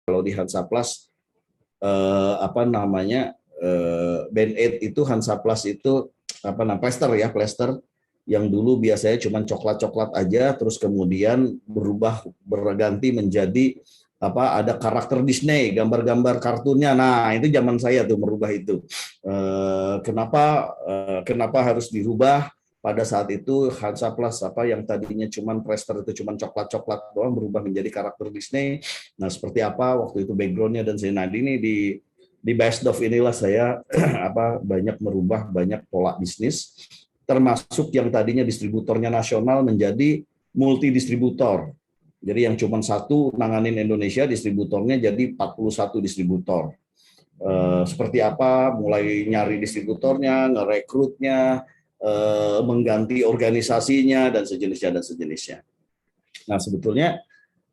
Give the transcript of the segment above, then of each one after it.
kalau di Hansaplast apa namanya Band-Aid itu Hansaplast itu apa namanya plester yang dulu biasanya cuma coklat-coklat aja, terus kemudian berganti menjadi apa ada karakter Disney, gambar-gambar kartunnya. Nah, itu zaman saya tuh merubah itu. Kenapa harus dirubah? Pada saat itu Hansaplast apa yang tadinya cuman plester itu cuman coklat-coklat doang berubah menjadi karakter Disney. Nah, seperti apa waktu itu backgroundnya dan saya ini di Best of inilah saya apa banyak merubah banyak pola bisnis termasuk yang tadinya distributornya nasional menjadi multi distributor. Jadi yang cuma satu nanganin Indonesia, distributornya jadi 41 distributor. Seperti apa, mulai nyari distributornya, ngerekrutnya, mengganti organisasinya, dan sejenisnya. Nah, sebetulnya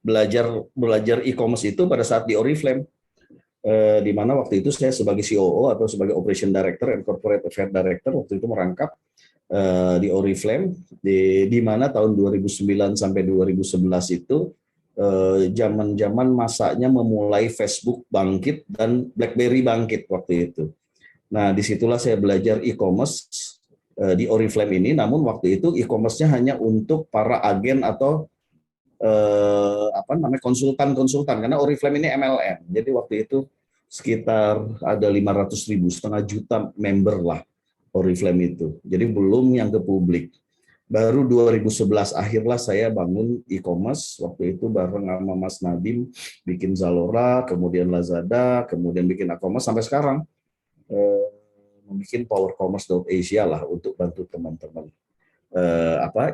belajar e-commerce itu pada saat di Oriflame, di mana waktu itu saya sebagai COO atau sebagai Operation Director and Corporate Affairs Director waktu itu merangkap di Oriflame, di mana tahun 2009 sampai 2011 itu zaman-zaman masanya memulai Facebook bangkit dan BlackBerry bangkit waktu itu. Nah, disitulah saya belajar e-commerce di Oriflame ini, namun waktu itu e-commerce-nya hanya untuk para agen atau konsultan, karena Oriflame ini MLM. Jadi waktu itu sekitar ada 500.000, setengah juta member lah Oriflame itu. Jadi belum yang ke publik. Baru 2011 akhirlah saya bangun e-commerce, waktu itu bareng sama Mas Nadim bikin Zalora, kemudian Lazada, kemudian bikin e-commerce sampai sekarang bikin powercommerce.asia lah untuk bantu teman-teman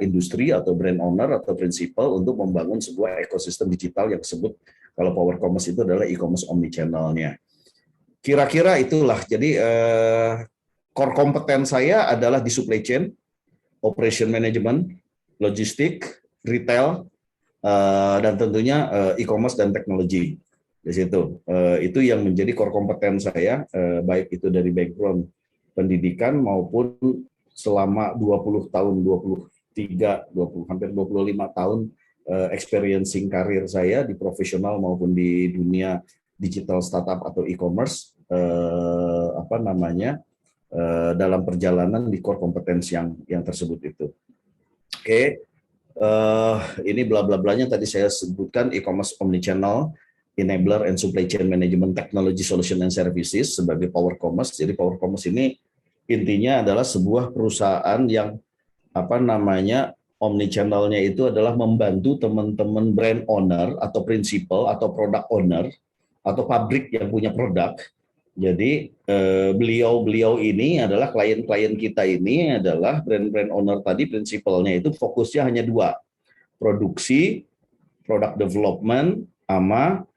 industri atau brand owner atau principal untuk membangun sebuah ekosistem digital yang disebut kalau power commerce itu adalah e-commerce omnichannel-nya. Kira-kira itulah. Jadi core kompeten saya adalah di supply chain, operation management, logistik, retail, dan tentunya e-commerce dan teknologi. Di situ itu yang menjadi core kompeten saya, baik itu dari background pendidikan maupun selama 20 tahun, 23, hampir 25 tahun experiencing karir saya di profesional maupun di dunia digital startup atau e-commerce dalam perjalanan di core kompetensi yang tersebut itu. Oke. Ini bla-bla-blanya tadi saya sebutkan e-commerce omnichannel, enabler and supply chain management technology solution and services sebagai power commerce. Jadi power commerce ini intinya adalah sebuah perusahaan yang omnichannel-nya itu adalah membantu teman-teman brand owner atau principal atau product owner atau pabrik yang punya produk. Jadi beliau ini adalah klien-klien kita ini adalah brand owner tadi, principalnya itu fokusnya hanya dua, produksi, product development, sama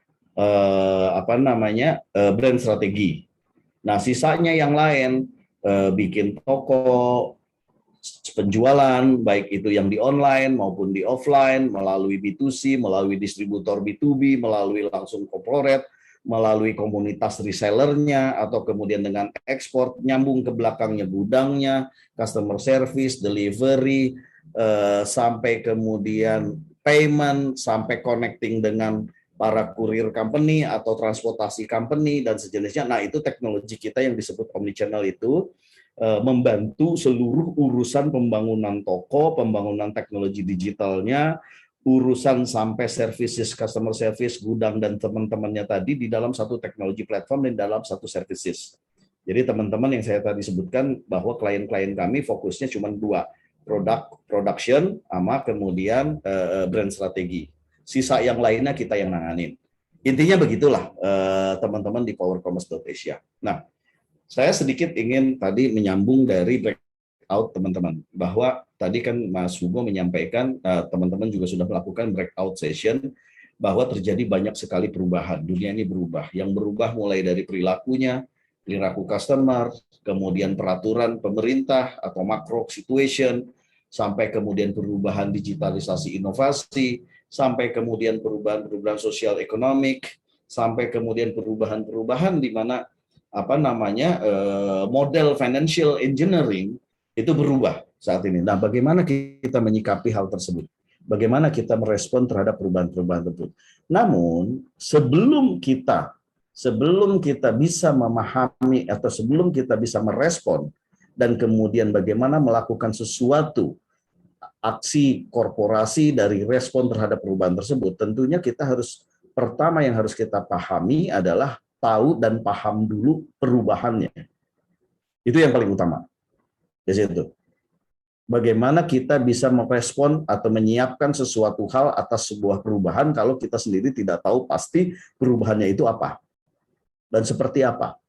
brand strategi. Nah, sisanya yang lain bikin toko, penjualan, baik itu yang di online maupun di offline, melalui B2C, melalui distributor B2B, melalui langsung corporate, melalui komunitas resellernya, atau kemudian dengan ekspor, nyambung ke belakangnya gudangnya, customer service, delivery, sampai kemudian payment, sampai connecting dengan para kurir company atau transportasi company, dan sejenisnya. Nah, itu teknologi kita yang disebut omnichannel itu, membantu seluruh urusan pembangunan toko, pembangunan teknologi digitalnya, urusan sampai services, customer service, gudang, dan teman-temannya tadi di dalam satu teknologi platform dan dalam satu services. Jadi teman-teman yang saya tadi sebutkan bahwa klien-klien kami fokusnya cuma dua, production sama kemudian brand strategi. Sisa yang lainnya kita yang nanganin. Intinya begitulah teman-teman di powercommerce.asia. Nah, saya sedikit ingin tadi menyambung dari breakout teman-teman, bahwa tadi kan Mas Hugo menyampaikan teman-teman juga sudah melakukan breakout session, bahwa terjadi banyak sekali perubahan. Dunia ini berubah. Yang berubah mulai dari perilakunya, perilaku customer, kemudian peraturan pemerintah atau macro situation, sampai kemudian perubahan digitalisasi inovasi, sampai kemudian perubahan sosial ekonomik, sampai kemudian perubahan di mana model financial engineering itu berubah saat ini. Nah, bagaimana kita menyikapi hal tersebut? bagaimana kita merespon terhadap perubahan-perubahan tersebut. Namun sebelum kita bisa memahami atau sebelum kita bisa merespon dan kemudian bagaimana melakukan sesuatu aksi korporasi dari respon terhadap perubahan tersebut, tentunya kita harus pertama yang harus kita pahami adalah tahu dan paham dulu perubahannya. Itu yang paling utama. Di situ. Bagaimana kita bisa merespon atau menyiapkan sesuatu hal atas sebuah perubahan kalau kita sendiri tidak tahu pasti perubahannya itu apa dan seperti apa.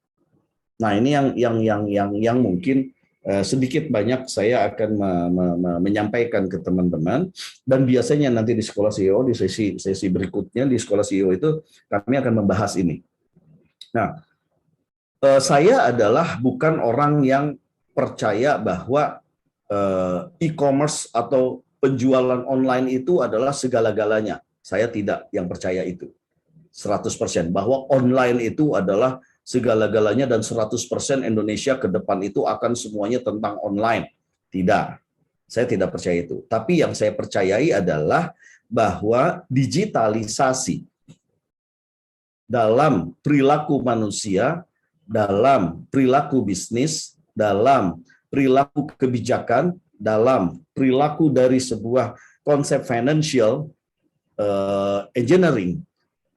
Nah, ini yang mungkin sedikit banyak saya akan menyampaikan ke teman-teman, dan biasanya nanti di Sekolah CEO di sesi berikutnya di Sekolah CEO itu kami akan membahas ini. Nah, saya adalah bukan orang yang percaya bahwa e-commerce atau penjualan online itu adalah segala-galanya. Saya tidak yang percaya itu 100%, bahwa online itu adalah segala-galanya dan 100% Indonesia ke depan itu akan semuanya tentang online. Tidak, saya tidak percaya itu. Tapi yang saya percayai adalah bahwa digitalisasi dalam perilaku manusia, dalam perilaku bisnis, dalam perilaku kebijakan, dalam perilaku dari sebuah konsep financial engineering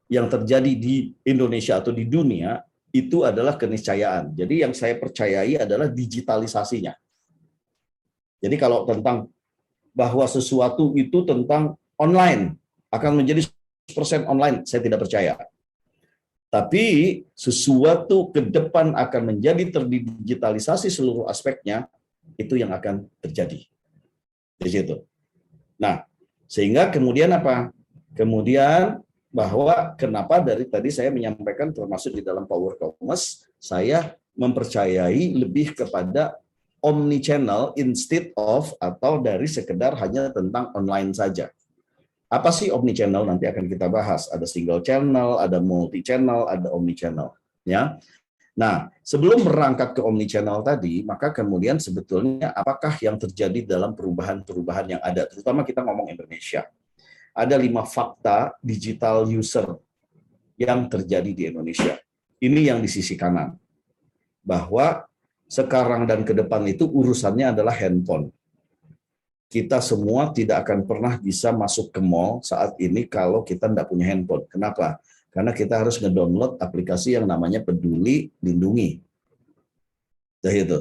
yang terjadi di Indonesia atau di dunia, itu adalah keniscayaan. Jadi yang saya percayai adalah digitalisasinya. Jadi kalau tentang bahwa sesuatu itu tentang online, akan menjadi 100% online, saya tidak percaya. Tapi sesuatu ke depan akan menjadi terdigitalisasi seluruh aspeknya, itu yang akan terjadi. Di situ. Nah, sehingga kemudian apa? Kemudian bahwa kenapa dari tadi saya menyampaikan termasuk di dalam Power Commerce, saya mempercayai lebih kepada omni-channel instead of atau dari sekedar hanya tentang online saja. Apa sih omni-channel? Nanti akan kita bahas. Ada single channel, ada multi-channel, ada omni-channel. Ya. Nah, sebelum berangkat ke omni-channel tadi, maka kemudian sebetulnya apakah yang terjadi dalam perubahan-perubahan yang ada, terutama kita ngomong Indonesia. Ada 5 fakta digital user yang terjadi di Indonesia. Ini yang di sisi kanan. Bahwa sekarang dan ke depan itu urusannya adalah handphone. Kita semua tidak akan pernah bisa masuk ke mall saat ini kalau kita tidak punya handphone. Kenapa? Karena kita harus ngedownload aplikasi yang namanya Peduli Lindungi. Jadi itu.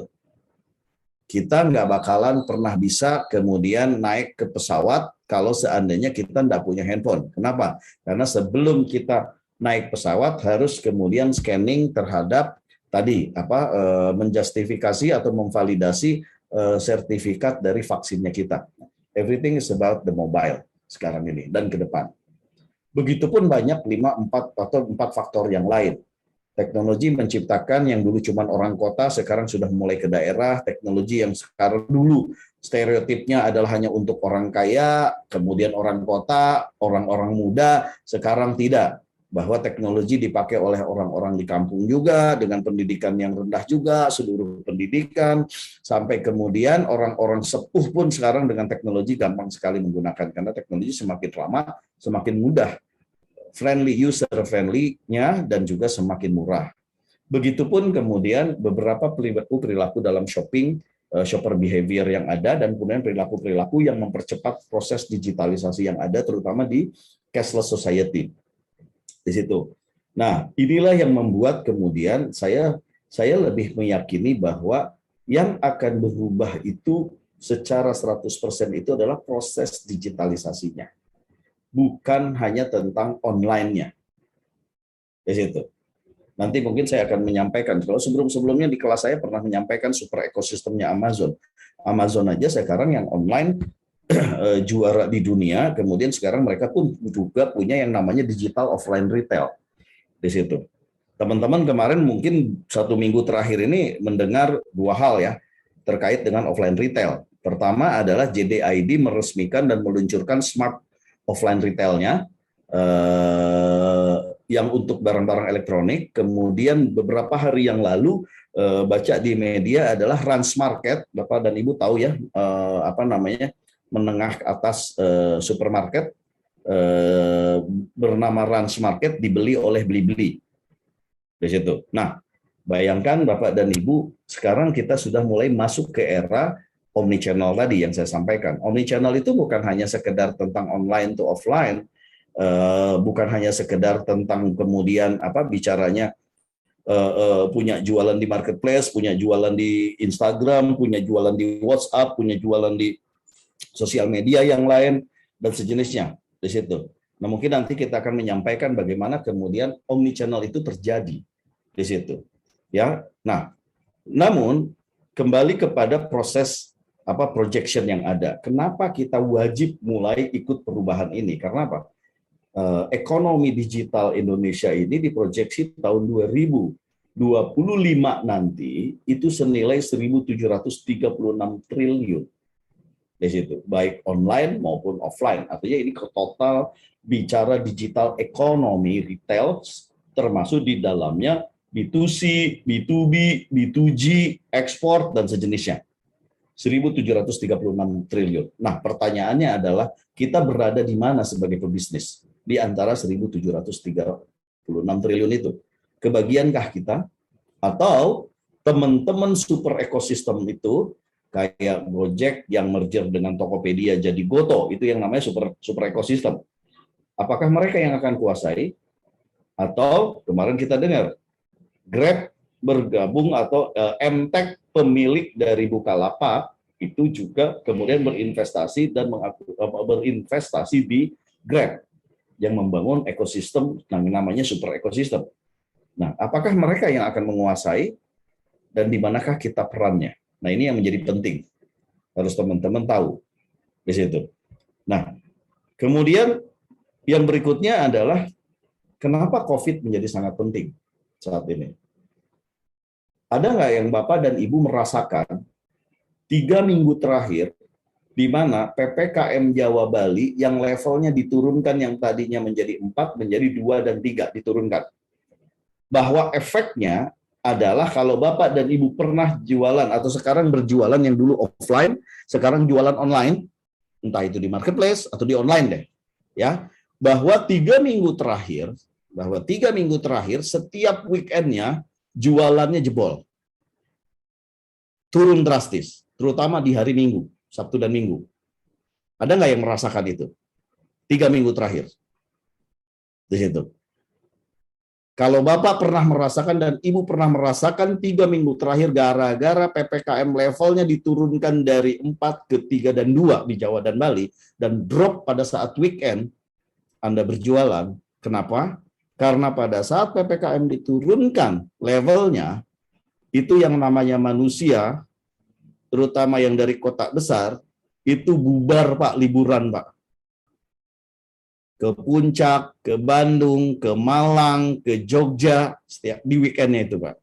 Kita nggak bakalan pernah bisa kemudian naik ke pesawat kalau seandainya kita nggak punya handphone. Kenapa? Karena sebelum kita naik pesawat harus kemudian scanning terhadap tadi menjustifikasi atau memvalidasi sertifikat dari vaksinnya kita. Everything is about the mobile sekarang ini dan ke depan. Begitupun banyak 4 faktor yang lain. Teknologi menciptakan yang dulu cuma orang kota, sekarang sudah mulai ke daerah. Teknologi yang sekarang dulu stereotipnya adalah hanya untuk orang kaya, kemudian orang kota, orang-orang muda, sekarang tidak. Bahwa teknologi dipakai oleh orang-orang di kampung juga, dengan pendidikan yang rendah juga, seluruh pendidikan, sampai kemudian orang-orang sepuh pun sekarang dengan teknologi gampang sekali menggunakan, karena teknologi semakin lama, semakin mudah. Friendly, user friendly-nya, dan juga semakin murah. Begitupun kemudian beberapa perilaku dalam shopping, shopper behavior yang ada, dan kemudian perilaku-perilaku yang mempercepat proses digitalisasi yang ada, terutama di cashless society. Di situ. Nah, inilah yang membuat kemudian saya lebih meyakini bahwa yang akan berubah itu secara 100% itu adalah proses digitalisasinya. Bukan hanya tentang online-nya. Di situ. Nanti mungkin saya akan menyampaikan. Kalau sebelum-sebelumnya di kelas saya pernah menyampaikan super ekosistemnya Amazon. Amazon aja sekarang yang online juara di dunia. Kemudian sekarang mereka pun juga punya yang namanya digital offline retail. Di situ. Teman-teman kemarin mungkin 1 minggu terakhir ini mendengar 2 hal ya terkait dengan offline retail. Pertama adalah JDID meresmikan dan meluncurkan smart offline retailnya yang untuk barang-barang elektronik. Kemudian beberapa hari yang lalu baca di media adalah Rans Market, Bapak dan Ibu tahu ya menengah ke atas supermarket bernama Rans Market dibeli oleh Blibli di situ. Nah, bayangkan Bapak dan Ibu, sekarang kita sudah mulai masuk ke era omnichannel tadi yang saya sampaikan. Omnichannel itu bukan hanya sekedar tentang online to offline, bukan hanya sekedar tentang kemudian bicaranya punya jualan di marketplace, punya jualan di Instagram, punya jualan di WhatsApp, punya jualan di sosial media yang lain dan sejenisnya di situ. Nah, mungkin nanti kita akan menyampaikan bagaimana kemudian omnichannel itu terjadi di situ. Ya. Nah, namun kembali kepada proses projection yang ada. Kenapa kita wajib mulai ikut perubahan ini? Karena apa? Ekonomi digital Indonesia ini diproyeksi tahun 2025 nanti itu senilai 1.736 triliun di situ, baik online maupun offline. Artinya ini ke total bicara digital ekonomi retail, termasuk di dalamnya B2C, B2B, B2G, ekspor, dan sejenisnya. 1.736 triliun. Nah, pertanyaannya adalah kita berada di mana sebagai pebisnis di antara 1.736 triliun itu? Kebagiankah kita? Atau teman-teman super ekosistem itu kayak Gojek yang merger dengan Tokopedia jadi Goto, itu yang namanya super ekosistem. Apakah mereka yang akan kuasai? Atau kemarin kita dengar Grab bergabung atau Mtek pemilik dari Bukalapak itu juga kemudian berinvestasi di Grab yang membangun ekosistem yang namanya super ekosistem. Nah, apakah mereka yang akan menguasai dan di manakah kita perannya? Nah, ini yang menjadi penting. Harus teman-teman tahu di situ. Nah, kemudian yang berikutnya adalah kenapa COVID menjadi sangat penting saat ini. Ada nggak yang Bapak dan Ibu merasakan 3 minggu terakhir di mana PPKM Jawa Bali yang levelnya diturunkan yang tadinya menjadi 4 menjadi 2 dan 3 diturunkan. Bahwa efeknya adalah kalau Bapak dan Ibu pernah jualan atau sekarang berjualan yang dulu offline, sekarang jualan online, entah itu di marketplace atau di online deh, ya. Bahwa 3 minggu terakhir setiap weekendnya jualannya jebol, turun drastis, terutama di hari Minggu, Sabtu dan Minggu. Ada nggak yang merasakan itu? 3 minggu terakhir di situ. Kalau Bapak pernah merasakan dan Ibu pernah merasakan 3 minggu terakhir gara-gara PPKM levelnya diturunkan dari 4 ke 3 dan 2 di Jawa dan Bali dan drop pada saat weekend Anda berjualan. Kenapa? Karena pada saat PPKM diturunkan levelnya, itu yang namanya manusia, terutama yang dari kota besar, itu bubar Pak, liburan Pak. Ke Puncak, ke Bandung, ke Malang, ke Jogja, setiap di weekendnya itu Pak.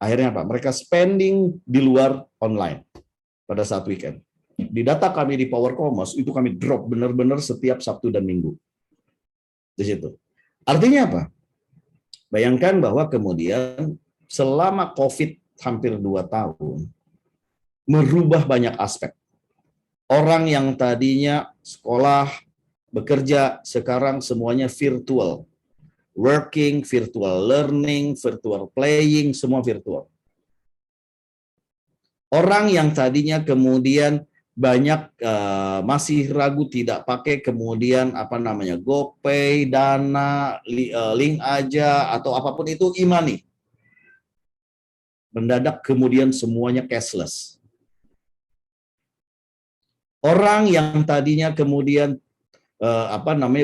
Akhirnya Pak, mereka spending di luar online pada saat weekend. Di data kami di Power Commerce, itu kami drop benar-benar setiap Sabtu dan Minggu. Di situ. Artinya apa? Bayangkan bahwa kemudian selama COVID hampir 2 tahun, merubah banyak aspek. Orang yang tadinya sekolah, bekerja, sekarang semuanya virtual. Working, virtual learning, virtual playing, semua virtual. Orang yang tadinya kemudian banyak masih ragu tidak pakai kemudian GoPay, Dana, link aja atau apapun itu e-money. Mendadak kemudian semuanya cashless. Orang yang tadinya kemudian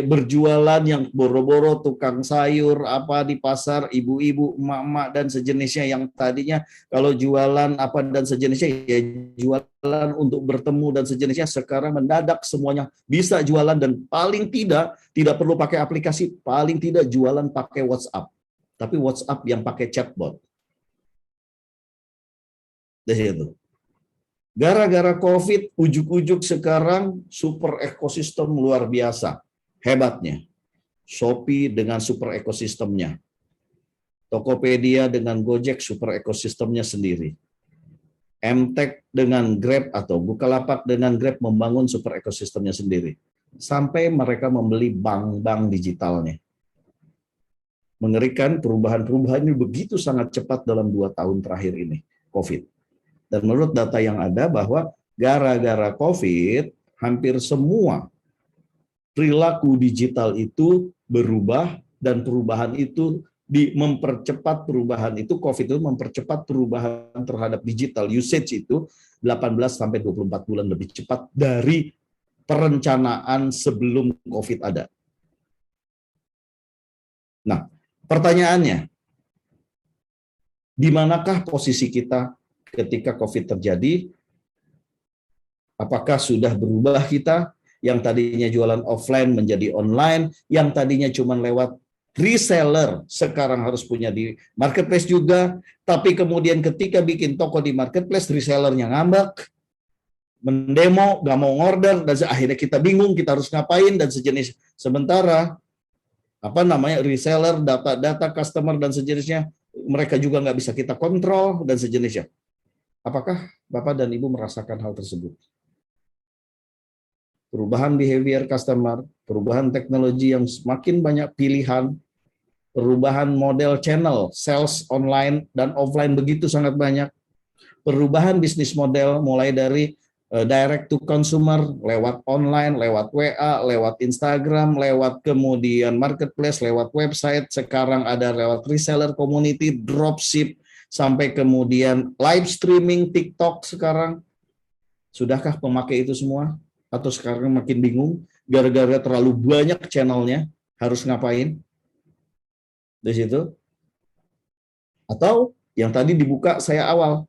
berjualan yang boro-boro tukang sayur di pasar, ibu-ibu, emak-emak dan sejenisnya yang tadinya kalau jualan dan sejenisnya ya jualan untuk bertemu dan sejenisnya, sekarang mendadak semuanya bisa jualan dan paling tidak perlu pakai aplikasi, paling tidak jualan pakai WhatsApp. Tapi WhatsApp yang pakai chatbot. Dari situ. Gara-gara COVID, ujuk-ujuk sekarang super ekosistem luar biasa. Hebatnya. Shopee dengan super ekosistemnya. Tokopedia dengan Gojek super ekosistemnya sendiri. Mtek dengan Grab atau Bukalapak dengan Grab membangun super ekosistemnya sendiri. Sampai mereka membeli bank-bank digitalnya. Mengerikan, perubahan-perubahan ini begitu sangat cepat dalam 2 tahun terakhir ini, COVID. Dan menurut data yang ada bahwa gara-gara COVID, hampir semua perilaku digital itu berubah, dan perubahan itu mempercepat perubahan itu, COVID itu mempercepat perubahan terhadap digital usage itu 18-24 bulan lebih cepat dari perencanaan sebelum COVID ada. Nah, pertanyaannya, di manakah posisi kita ketika COVID terjadi? Apakah sudah berubah kita? Yang tadinya jualan offline menjadi online, yang tadinya cuma lewat reseller, sekarang harus punya di marketplace juga, tapi kemudian ketika bikin toko di marketplace, resellernya ngambek, mendemo, gak mau order, dan akhirnya kita bingung, kita harus ngapain, dan sejenis. Sementara, reseller, data customer, dan sejenisnya, mereka juga nggak bisa kita kontrol, dan sejenisnya. Apakah Bapak dan Ibu merasakan hal tersebut? Perubahan behavior customer, perubahan teknologi yang semakin banyak pilihan, perubahan model channel, sales online dan offline begitu sangat banyak, perubahan bisnis model mulai dari direct to consumer, lewat online, lewat WA, lewat Instagram, lewat kemudian marketplace, lewat website, sekarang ada lewat reseller community, dropship, sampai kemudian live streaming TikTok sekarang. Sudahkah pemakai itu semua? Atau sekarang makin bingung gara-gara terlalu banyak channelnya, harus ngapain di situ? Atau yang tadi dibuka saya awal,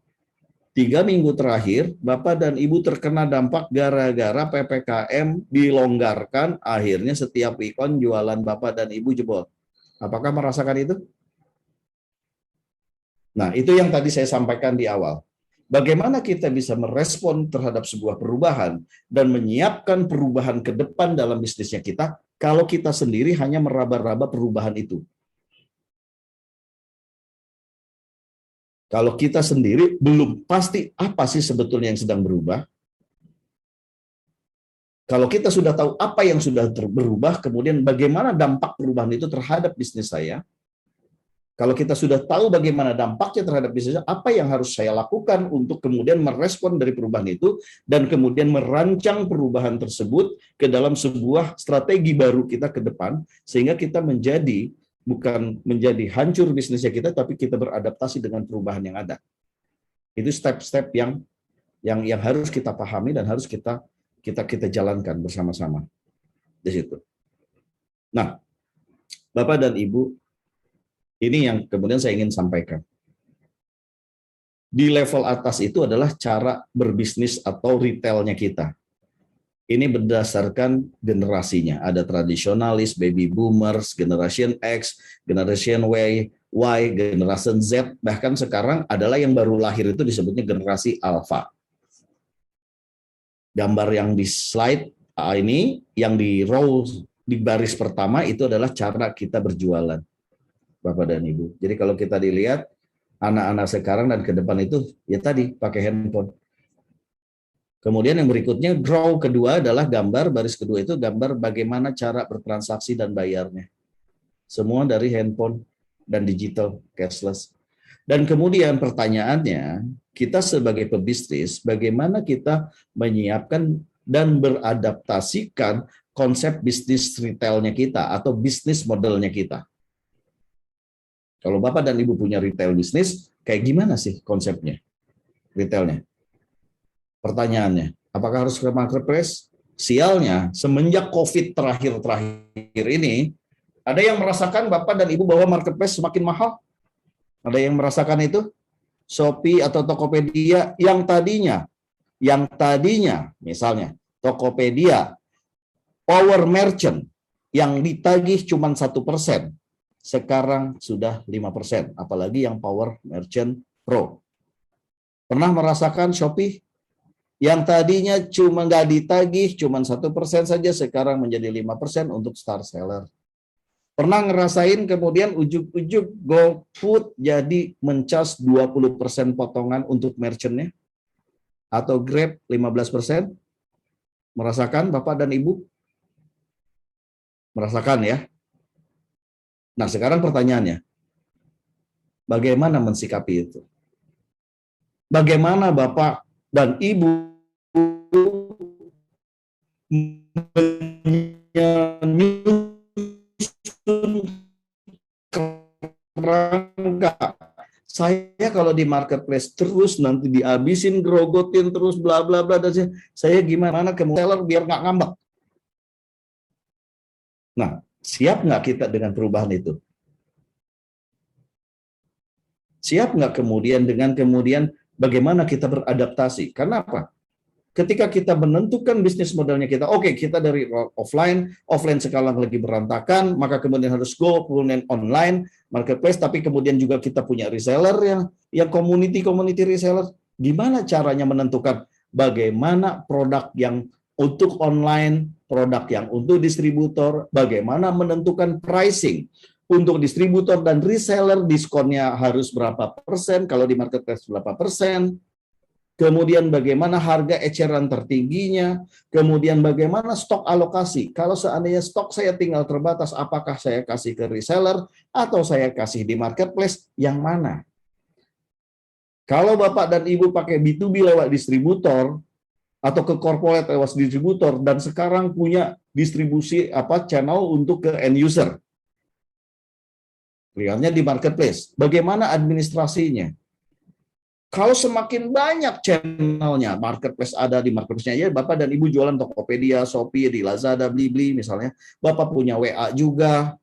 3 minggu terakhir Bapak dan Ibu terkena dampak gara-gara PPKM dilonggarkan, akhirnya setiap weekend jualan Bapak dan Ibu jebol. Apakah merasakan itu? Nah, itu yang tadi saya sampaikan di awal. Bagaimana kita bisa merespon terhadap sebuah perubahan dan menyiapkan perubahan ke depan dalam bisnisnya kita kalau kita sendiri hanya meraba-raba perubahan itu. Kalau kita sendiri belum pasti apa sih sebetulnya yang sedang berubah. Kalau kita sudah tahu apa yang sudah berubah, kemudian bagaimana dampak perubahan itu terhadap bisnis saya. Kalau kita sudah tahu bagaimana dampaknya terhadap bisnis, apa yang harus saya lakukan untuk kemudian merespon dari perubahan itu, dan kemudian merancang perubahan tersebut ke dalam sebuah strategi baru kita ke depan, sehingga kita bukan menjadi hancur bisnisnya kita, tapi kita beradaptasi dengan perubahan yang ada. Itu step-step yang harus kita pahami dan harus kita jalankan bersama-sama di situ. Nah, Bapak dan Ibu, ini yang kemudian saya ingin sampaikan. Di level atas itu adalah cara berbisnis atau retailnya kita. Ini berdasarkan generasinya. Ada tradisionalis, baby boomers, generation X, generation Y, generation Z, bahkan sekarang adalah yang baru lahir itu disebutnya generasi alpha. Gambar yang di slide ini, yang di row di baris pertama itu adalah cara kita berjualan, Bapak dan Ibu. Jadi kalau kita dilihat anak-anak sekarang dan ke depan itu ya tadi pakai handphone. Kemudian yang berikutnya row kedua adalah gambar, baris kedua itu gambar bagaimana cara bertransaksi dan bayarnya. Semua dari handphone dan digital cashless. Dan kemudian pertanyaannya, kita sebagai pebisnis bagaimana kita menyiapkan dan beradaptasikan konsep bisnis retailnya kita atau bisnis modelnya kita. Kalau Bapak dan Ibu punya retail bisnis, kayak gimana sih konsepnya retailnya? Pertanyaannya, apakah harus ke marketplace? Sialnya, semenjak COVID terakhir ini, ada yang merasakan Bapak dan Ibu bahwa marketplace semakin mahal? Ada yang merasakan itu? Shopee atau Tokopedia yang tadinya misalnya Tokopedia, Power Merchant yang ditagih cuma 1%, sekarang sudah 5%, apalagi yang Power Merchant Pro. Pernah merasakan Shopee yang tadinya cuma nggak ditagih, cuma 1% saja, sekarang menjadi 5% untuk star seller. Pernah ngerasain kemudian ujuk-ujuk GoFood jadi mencas 20% potongan untuk merchant-nya? atau Grab 15%? Merasakan Bapak dan Ibu? Merasakan ya? Nah, sekarang pertanyaannya, bagaimana mensikapi itu? Bagaimana Bapak dan Ibu menyusun kerangka? Saya kalau di marketplace terus nanti dihabisin, grogotin terus, bla bla bla, dan saya gimana ke seller biar nggak ngambek? Nah, siap nggak kita dengan perubahan itu? Siap nggak kemudian bagaimana kita beradaptasi? Karena apa? Ketika kita menentukan bisnis modelnya kita, oke, kita dari offline sekarang lagi berantakan, maka kemudian harus go kemudian online marketplace, tapi kemudian juga kita punya reseller yang community reseller. Gimana caranya menentukan bagaimana produk yang untuk online, produk yang untuk distributor, bagaimana menentukan pricing untuk distributor dan reseller, diskonnya harus berapa persen, kalau di marketplace berapa persen, kemudian bagaimana harga eceran tertingginya, kemudian bagaimana stok alokasi. Kalau seandainya stok saya tinggal terbatas, apakah saya kasih ke reseller atau saya kasih di marketplace, yang mana? Kalau Bapak dan Ibu pakai B2B lewat distributor, atau ke corporate lewat distributor, dan sekarang punya distribusi channel untuk ke end user, lihatnya di marketplace, bagaimana administrasinya? Kalau semakin banyak channelnya, marketplace ada di marketplace-nya, ya Bapak dan Ibu jualan Tokopedia, Shopee, di Lazada, Blibli misalnya, Bapak punya WA juga,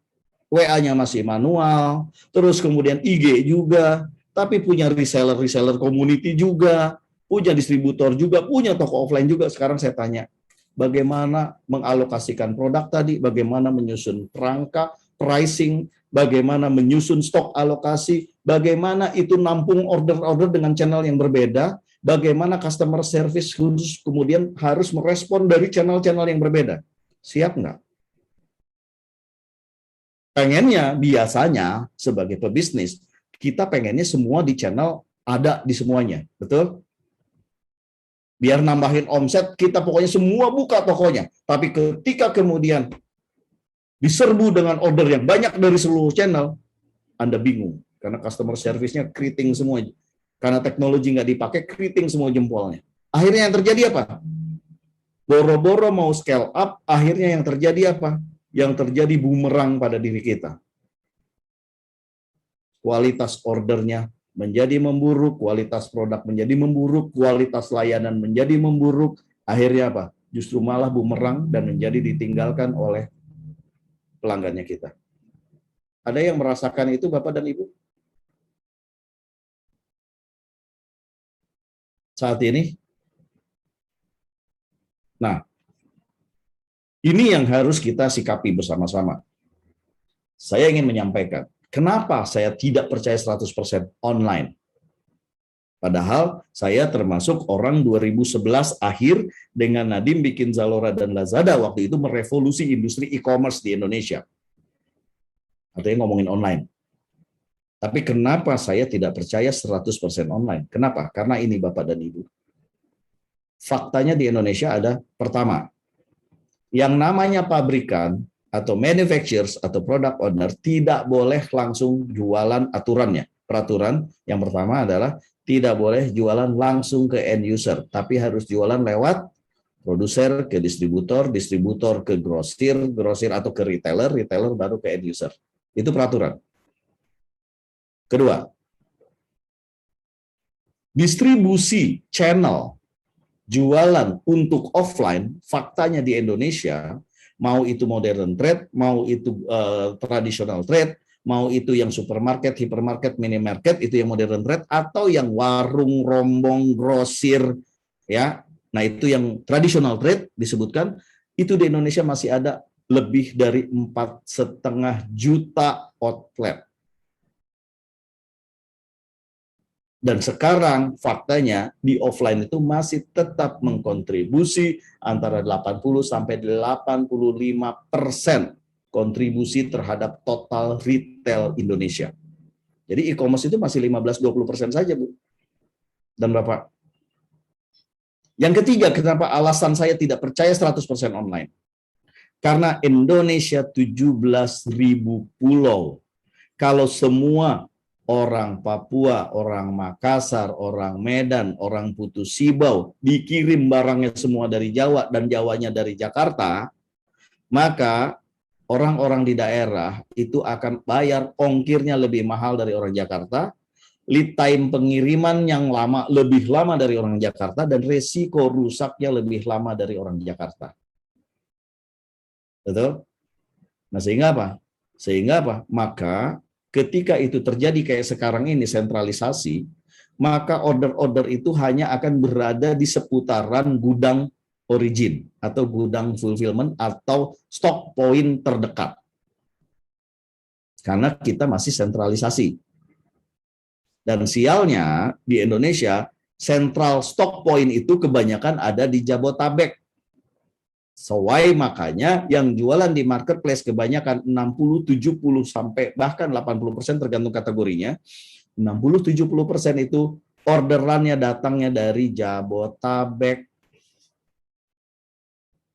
WA-nya masih manual, terus kemudian IG juga, tapi punya reseller community juga, punya distributor juga, punya toko offline juga. Sekarang saya tanya, bagaimana mengalokasikan produk tadi, bagaimana menyusun kerangka, pricing, bagaimana menyusun stok alokasi, bagaimana itu nampung order-order dengan channel yang berbeda, bagaimana customer service khusus kemudian harus merespon dari channel-channel yang berbeda. Siap nggak? Pengennya, biasanya sebagai pebisnis, kita pengennya semua di channel ada di semuanya, betul? Biar nambahin omset, kita pokoknya semua buka tokonya. Tapi ketika kemudian diserbu dengan order yang banyak dari seluruh channel, Anda bingung. Karena customer service-nya keriting semua. Karena teknologi nggak dipakai, keriting semua jempolnya. Akhirnya yang terjadi apa? Boro-boro mau scale up, akhirnya yang terjadi apa? Yang terjadi bumerang pada diri kita. Kualitas ordernya menjadi memburuk, kualitas produk menjadi memburuk, kualitas layanan menjadi memburuk, akhirnya apa? Justru malah bumerang dan menjadi ditinggalkan oleh pelanggannya kita. Ada yang merasakan itu Bapak dan Ibu? Saat ini? Nah, ini yang harus kita sikapi bersama-sama. Saya ingin menyampaikan, kenapa saya tidak percaya 100% online? Padahal saya termasuk orang 2011 akhir dengan Nadiem bikin Zalora dan Lazada waktu itu merevolusi industri e-commerce di Indonesia. Artinya ngomongin online. Tapi kenapa saya tidak percaya 100% online? Kenapa? Karena ini Bapak dan Ibu. Faktanya di Indonesia ada, pertama, yang namanya pabrikan atau manufacturers atau product owner tidak boleh langsung jualan aturannya. Peraturan yang pertama adalah tidak boleh jualan langsung ke end user, tapi harus jualan lewat produser ke distributor, distributor ke grosir, grosir atau ke retailer, retailer baru ke end user. Itu peraturan. Kedua, distribusi channel jualan untuk offline, faktanya di Indonesia, mau itu modern trade, mau itu traditional trade, mau itu yang supermarket, hipermarket, minimarket, itu yang modern trade, atau yang warung, rombong, grosir, ya. Nah, itu yang traditional trade disebutkan, itu di Indonesia masih ada lebih dari 4,5 juta outlet. Dan sekarang faktanya di offline itu masih tetap mengkontribusi antara 80 sampai 85% kontribusi terhadap total retail Indonesia. Jadi e-commerce itu masih 15-20% saja, Bu dan Bapak. Yang ketiga, kenapa alasan saya tidak percaya 100% online? Karena Indonesia 17.000 pulau. Kalau semua orang Papua, orang Makassar, orang Medan, orang Putus Sibau dikirim barangnya semua dari Jawa dan Jawanya dari Jakarta, maka orang-orang di daerah itu akan bayar ongkirnya lebih mahal dari orang Jakarta, lead time pengiriman yang lebih lama dari orang Jakarta, dan resiko rusaknya lebih lama dari orang Jakarta. Betul? Nah, sehingga apa? Maka ketika itu terjadi kayak sekarang ini sentralisasi, maka order-order itu hanya akan berada di seputaran gudang origin atau gudang fulfillment atau stock point terdekat. Karena kita masih sentralisasi. Dan sialnya di Indonesia, central stock point itu kebanyakan ada di Jabotabek. Makanya yang jualan di marketplace kebanyakan 60, 70, sampai bahkan 80% tergantung kategorinya. 60, 70% itu orderannya datangnya dari Jabotabek.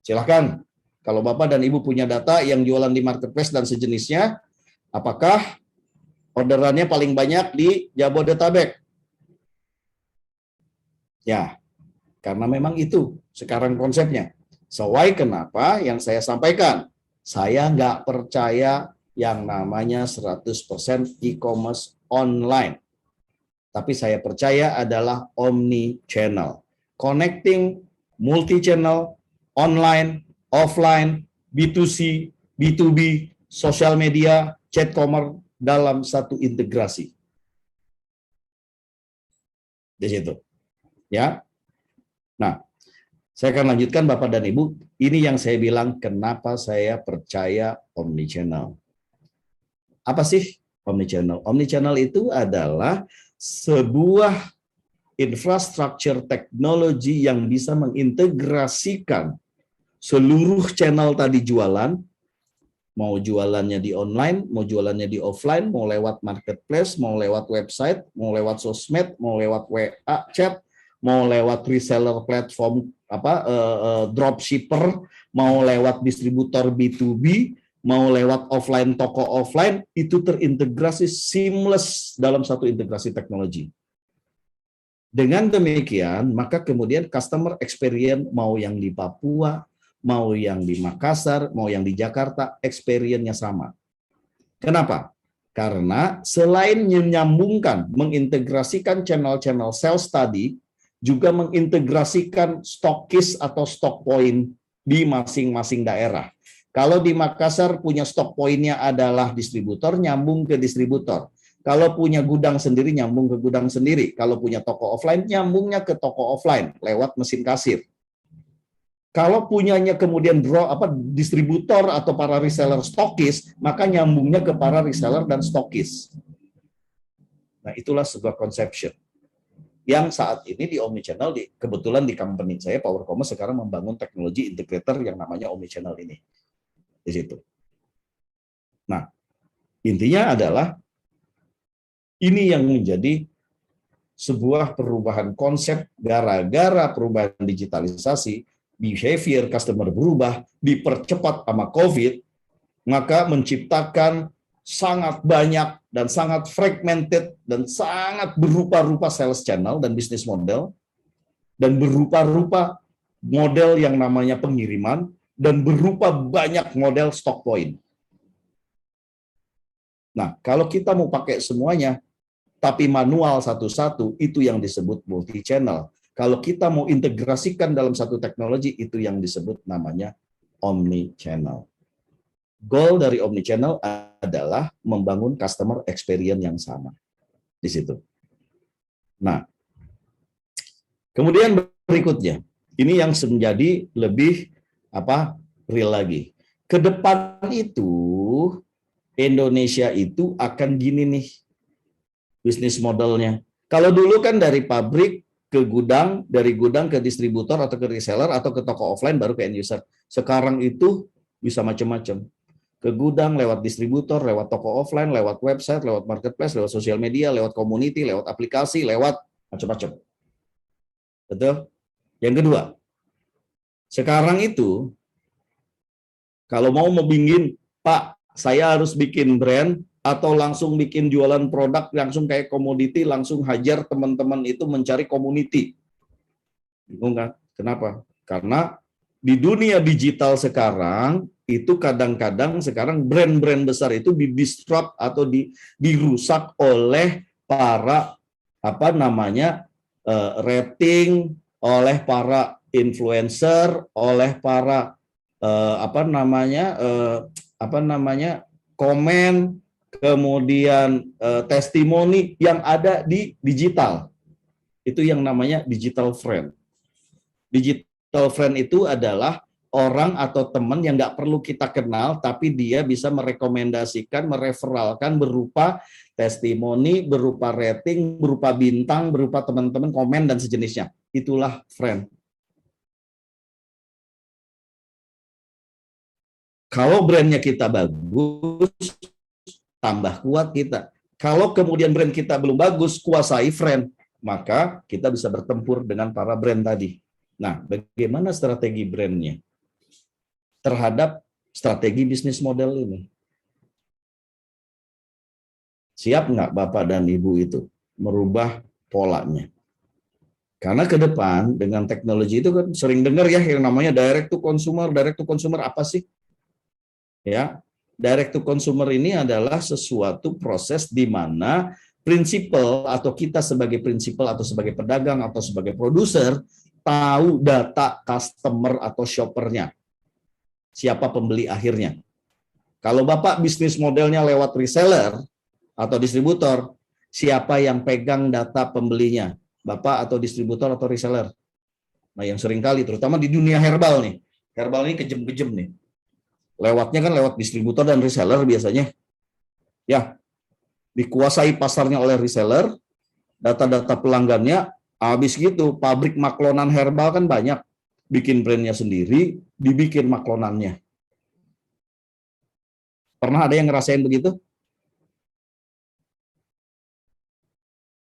Silakan, kalau Bapak dan Ibu punya data yang jualan di marketplace dan sejenisnya, apakah orderannya paling banyak di Jabodetabek? Ya, karena memang itu sekarang konsepnya. Kenapa yang saya sampaikan, saya nggak percaya yang namanya 100% e-commerce online. Tapi saya percaya adalah omni-channel. Connecting multi-channel, online, offline, B2C, B2B, sosial media, chat commerce dalam satu integrasi. Di situ. Ya. Nah, saya akan lanjutkan Bapak dan Ibu, ini yang saya bilang kenapa saya percaya omnichannel. Apa sih omnichannel? Omnichannel itu adalah sebuah infrastruktur teknologi yang bisa mengintegrasikan seluruh channel tadi jualan, mau jualannya di online, mau jualannya di offline, mau lewat marketplace, mau lewat website, mau lewat sosmed, mau lewat WA, chat, mau lewat reseller platform dropshipper, mau lewat distributor B2B, mau lewat offline toko offline, itu terintegrasi seamless dalam satu integrasi teknologi. Dengan demikian, maka kemudian customer experience mau yang di Papua, mau yang di Makassar, mau yang di Jakarta, experience-nya sama. Kenapa? Karena selain menyambungkan, mengintegrasikan channel-channel sales tadi, juga mengintegrasikan stokis atau stock point di masing-masing daerah. Kalau di Makassar punya stock point-nya adalah distributor, nyambung ke distributor. Kalau punya gudang sendiri, nyambung ke gudang sendiri. Kalau punya toko offline, nyambungnya ke toko offline lewat mesin kasir. Kalau punyanya kemudian distributor atau para reseller stokis, maka nyambungnya ke para reseller dan stokis. Nah, itulah sebuah conception yang saat ini di omnichannel, kebetulan di company saya Power Commerce sekarang membangun teknologi integrator yang namanya omnichannel ini di situ. Nah, intinya adalah ini yang menjadi sebuah perubahan konsep gara-gara perubahan digitalisasi, behavior customer berubah, dipercepat sama COVID, maka menciptakan sangat banyak dan sangat fragmented dan sangat berupa-rupa sales channel dan bisnis model, dan berupa-rupa model yang namanya pengiriman, dan berupa banyak model stock point. Nah, kalau kita mau pakai semuanya, tapi manual satu-satu, itu yang disebut multi-channel. Kalau kita mau integrasikan dalam satu teknologi, itu yang disebut namanya omni-channel. Goal dari omnichannel adalah membangun customer experience yang sama di situ. Nah, kemudian berikutnya, ini yang menjadi lebih real lagi. Ke depan itu Indonesia itu akan gini nih bisnis modelnya. Kalau dulu kan dari pabrik ke gudang, dari gudang ke distributor atau ke reseller atau ke toko offline baru ke end user. Sekarang itu bisa macam-macam. Ke gudang, lewat distributor, lewat toko offline, lewat website, lewat marketplace, lewat sosial media, lewat community, lewat aplikasi, lewat macam-macam. Betul? Yang kedua, sekarang itu kalau mau bikin, Pak, saya harus bikin brand atau langsung bikin jualan produk, langsung kayak komoditi, langsung hajar teman-teman itu mencari community. Bingung kan? Kenapa? Karena di dunia digital sekarang, itu kadang-kadang sekarang brand-brand besar itu di-disrupt atau dirusak oleh para rating, oleh para influencer, oleh para komen, kemudian testimoni yang ada di digital. Itu yang namanya digital friend. Digital friend itu adalah orang atau teman yang nggak perlu kita kenal, tapi dia bisa merekomendasikan, mereferalkan berupa testimoni, berupa rating, berupa bintang, berupa teman-teman komen dan sejenisnya. Itulah friend. Kalau brandnya kita bagus, tambah kuat kita. Kalau kemudian brand kita belum bagus, kuasai friend, maka kita bisa bertempur dengan para brand tadi. Nah, bagaimana strategi brandnya terhadap strategi bisnis model ini? Siap nggak Bapak dan Ibu itu merubah polanya? Karena ke depan dengan teknologi itu kan sering dengar ya yang namanya direct to consumer apa sih? Ya, direct to consumer ini adalah sesuatu proses di mana prinsipal atau kita sebagai prinsipal atau sebagai pedagang atau sebagai produser tahu data customer atau shoppernya. Siapa pembeli akhirnya. Kalau Bapak bisnis modelnya lewat reseller atau distributor, siapa yang pegang data pembelinya? Bapak atau distributor atau reseller? Nah, yang sering kali, terutama di dunia herbal nih. Herbal ini kejem-kejem nih. Lewatnya kan lewat distributor dan reseller biasanya. Ya, dikuasai pasarnya oleh reseller, data-data pelanggannya, habis gitu pabrik maklonan herbal kan banyak. Bikin brandnya sendiri, dibikin maklonannya. Pernah ada yang ngerasain begitu?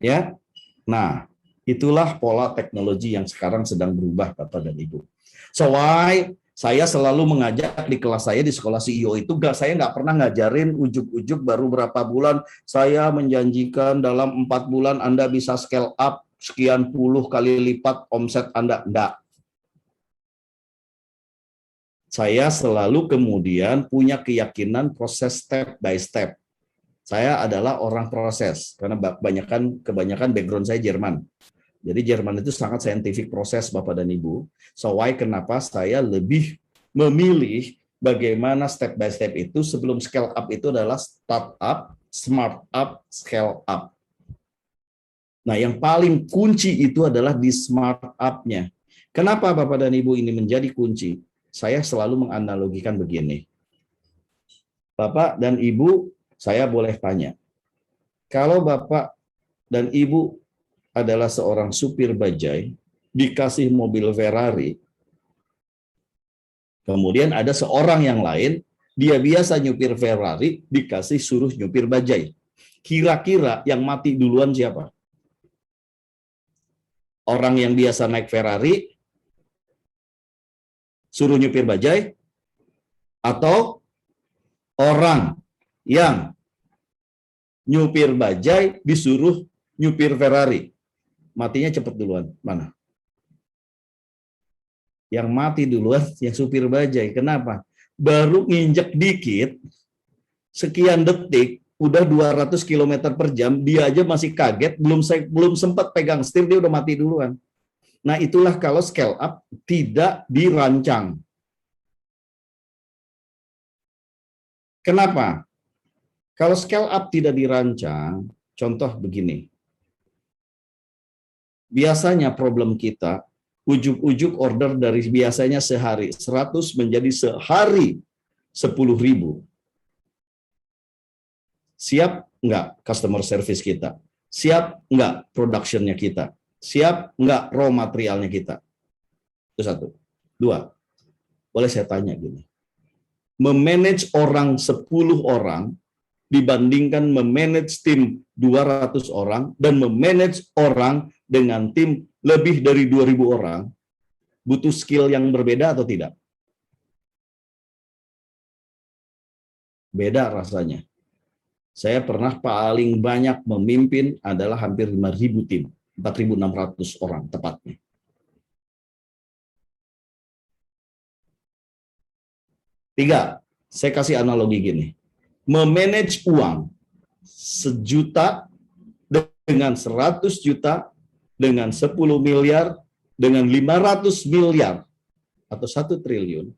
Ya. Nah, itulah pola teknologi yang sekarang sedang berubah, Bapak dan Ibu. So why saya selalu mengajak di kelas saya di sekolah CEO itu, saya nggak pernah ngajarin ujuk-ujuk baru berapa bulan, saya menjanjikan dalam 4 bulan Anda bisa scale up sekian puluh kali lipat omset Anda. Enggak. Saya selalu kemudian punya keyakinan proses step by step. Saya adalah orang proses, karena kebanyakan background saya Jerman. Jadi Jerman itu sangat scientific proses, Bapak dan Ibu. So why kenapa saya lebih memilih bagaimana step by step itu sebelum scale up itu adalah start up, smart up, scale up. Nah, yang paling kunci itu adalah di smart up-nya. Kenapa Bapak dan Ibu ini menjadi kunci? Saya selalu menganalogikan begini. Bapak dan Ibu, saya boleh tanya. Kalau Bapak dan Ibu adalah seorang supir bajai, dikasih mobil Ferrari, kemudian ada seorang yang lain, dia biasa nyupir Ferrari, dikasih suruh nyupir bajai. Kira-kira yang mati duluan siapa? Orang yang biasa naik Ferrari, suruh nyupir bajai, atau orang yang nyupir bajai disuruh nyupir Ferrari? Matinya cepat duluan. Mana? Yang mati duluan yang supir bajai. Kenapa? Baru nginjek dikit, sekian detik, udah 200 km per jam, dia aja masih kaget, belum sempat pegang setir, dia udah mati duluan. Nah, itulah kalau scale up tidak dirancang. Kenapa? Kalau scale up tidak dirancang, contoh begini. Biasanya problem kita, ujuk-ujuk order dari biasanya sehari 100 menjadi sehari 10.000. Siap nggak customer service kita? Siap nggak production-nya kita? Siap nggak raw materialnya kita? Itu satu. Dua, boleh saya tanya gini. Memanage orang 10 orang dibandingkan memanage tim 200 orang dan memanage orang dengan tim lebih dari 2.000 orang, butuh skill yang berbeda atau tidak? Beda rasanya. Saya pernah paling banyak memimpin adalah hampir 5.000 tim, 4.600 orang tepatnya. Tiga, saya kasih analogi gini. Memanage uang 1 juta dengan 100 juta, dengan 10 miliar, dengan 500 miliar, atau 1 triliun,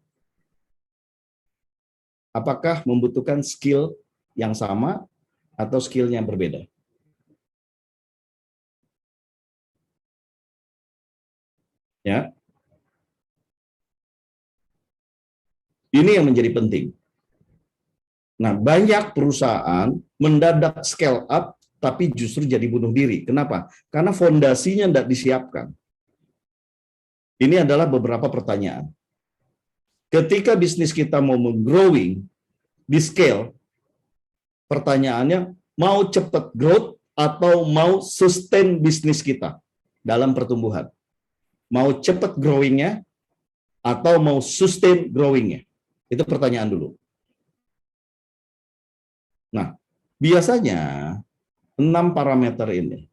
apakah membutuhkan skill yang sama atau skill yang berbeda? Ya, ini yang menjadi penting. Nah, banyak perusahaan mendadak scale up, tapi justru jadi bunuh diri. Kenapa? Karena fondasinya tidak disiapkan. Ini adalah beberapa pertanyaan. Ketika bisnis kita mau growing di scale, pertanyaannya mau cepat growth atau mau sustain bisnis kita dalam pertumbuhan? Mau cepat growing-nya atau mau sustain growing-nya? Itu pertanyaan dulu. Nah, biasanya 6 parameter ini,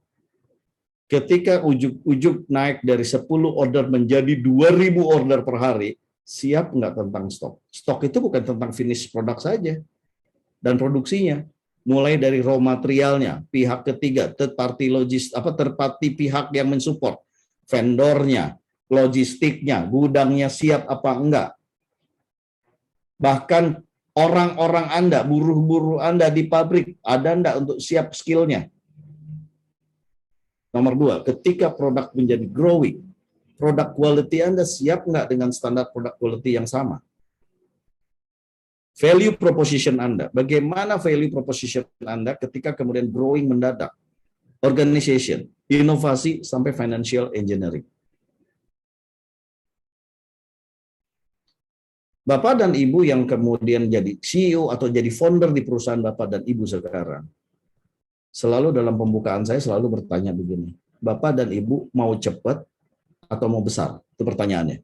ketika ujuk-ujuk naik dari 10 order menjadi 2.000 order per hari, siap nggak tentang stok? Stok itu bukan tentang finish produk saja dan produksinya, mulai dari raw materialnya, pihak ketiga, third party pihak yang mensupport, vendornya, logistiknya, gudangnya siap apa enggak. Bahkan orang-orang Anda, buruh-buruh Anda di pabrik, ada enggak untuk siap skillnya? Nomor 2, ketika produk menjadi growing, produk quality Anda siap enggak dengan standar produk quality yang sama? Value proposition Anda, bagaimana value proposition Anda ketika kemudian growing mendadak? Organization, inovasi, sampai financial engineering. Bapak dan Ibu yang kemudian jadi CEO atau jadi founder di perusahaan Bapak dan Ibu sekarang, selalu dalam pembukaan saya selalu bertanya begini, Bapak dan Ibu mau cepat atau mau besar? Itu pertanyaannya.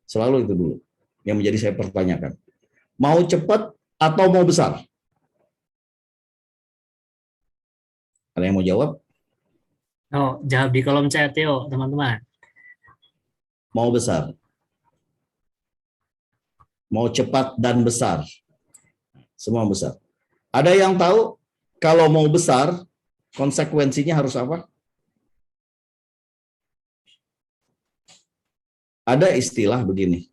Selalu itu dulu yang menjadi saya pertanyakan. Mau cepat atau mau besar? Ada yang mau jawab? Oh, jawab di kolom chat yuk, teman-teman. Mau besar. Mau cepat dan besar. Semua besar. Ada yang tahu kalau mau besar, konsekuensinya harus apa? Ada istilah begini.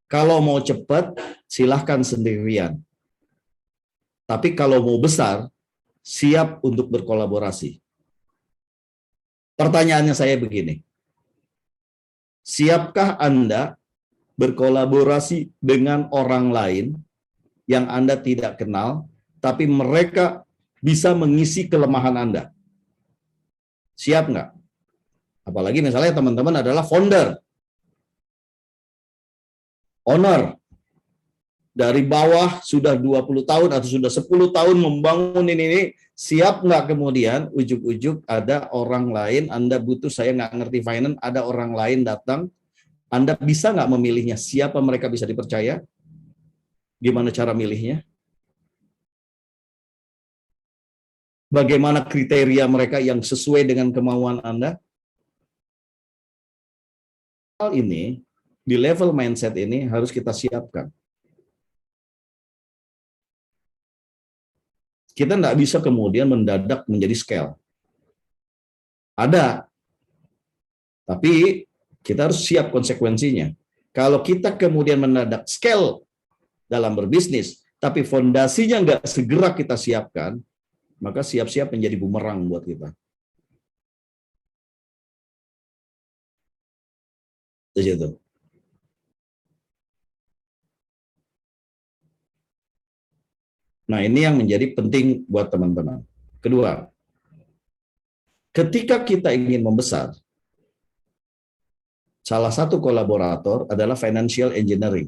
Kalau mau cepat, silahkan sendirian. Tapi kalau mau besar, siap untuk berkolaborasi. Pertanyaannya saya begini. Siapkah Anda berkolaborasi dengan orang lain yang Anda tidak kenal, tapi mereka bisa mengisi kelemahan Anda? Siap nggak? Apalagi misalnya teman-teman adalah founder, owner, dari bawah sudah 20 tahun atau sudah 10 tahun membangun ini, siap nggak kemudian ujuk-ujuk ada orang lain, Anda butuh, saya nggak ngerti finance, ada orang lain datang, Anda bisa nggak memilihnya? Siapa mereka bisa dipercaya? Gimana cara milihnya? Bagaimana kriteria mereka yang sesuai dengan kemauan Anda? Hal ini, di level mindset ini harus kita siapkan. Kita nggak bisa kemudian mendadak menjadi scale. Ada, tapi kita harus siap konsekuensinya. Kalau kita kemudian mendadak scale dalam berbisnis, tapi fondasinya nggak segera kita siapkan, maka siap-siap menjadi bumerang buat kita. Di situ. Nah, ini yang menjadi penting buat teman-teman. Kedua, ketika kita ingin membesar, salah satu kolaborator adalah financial engineering.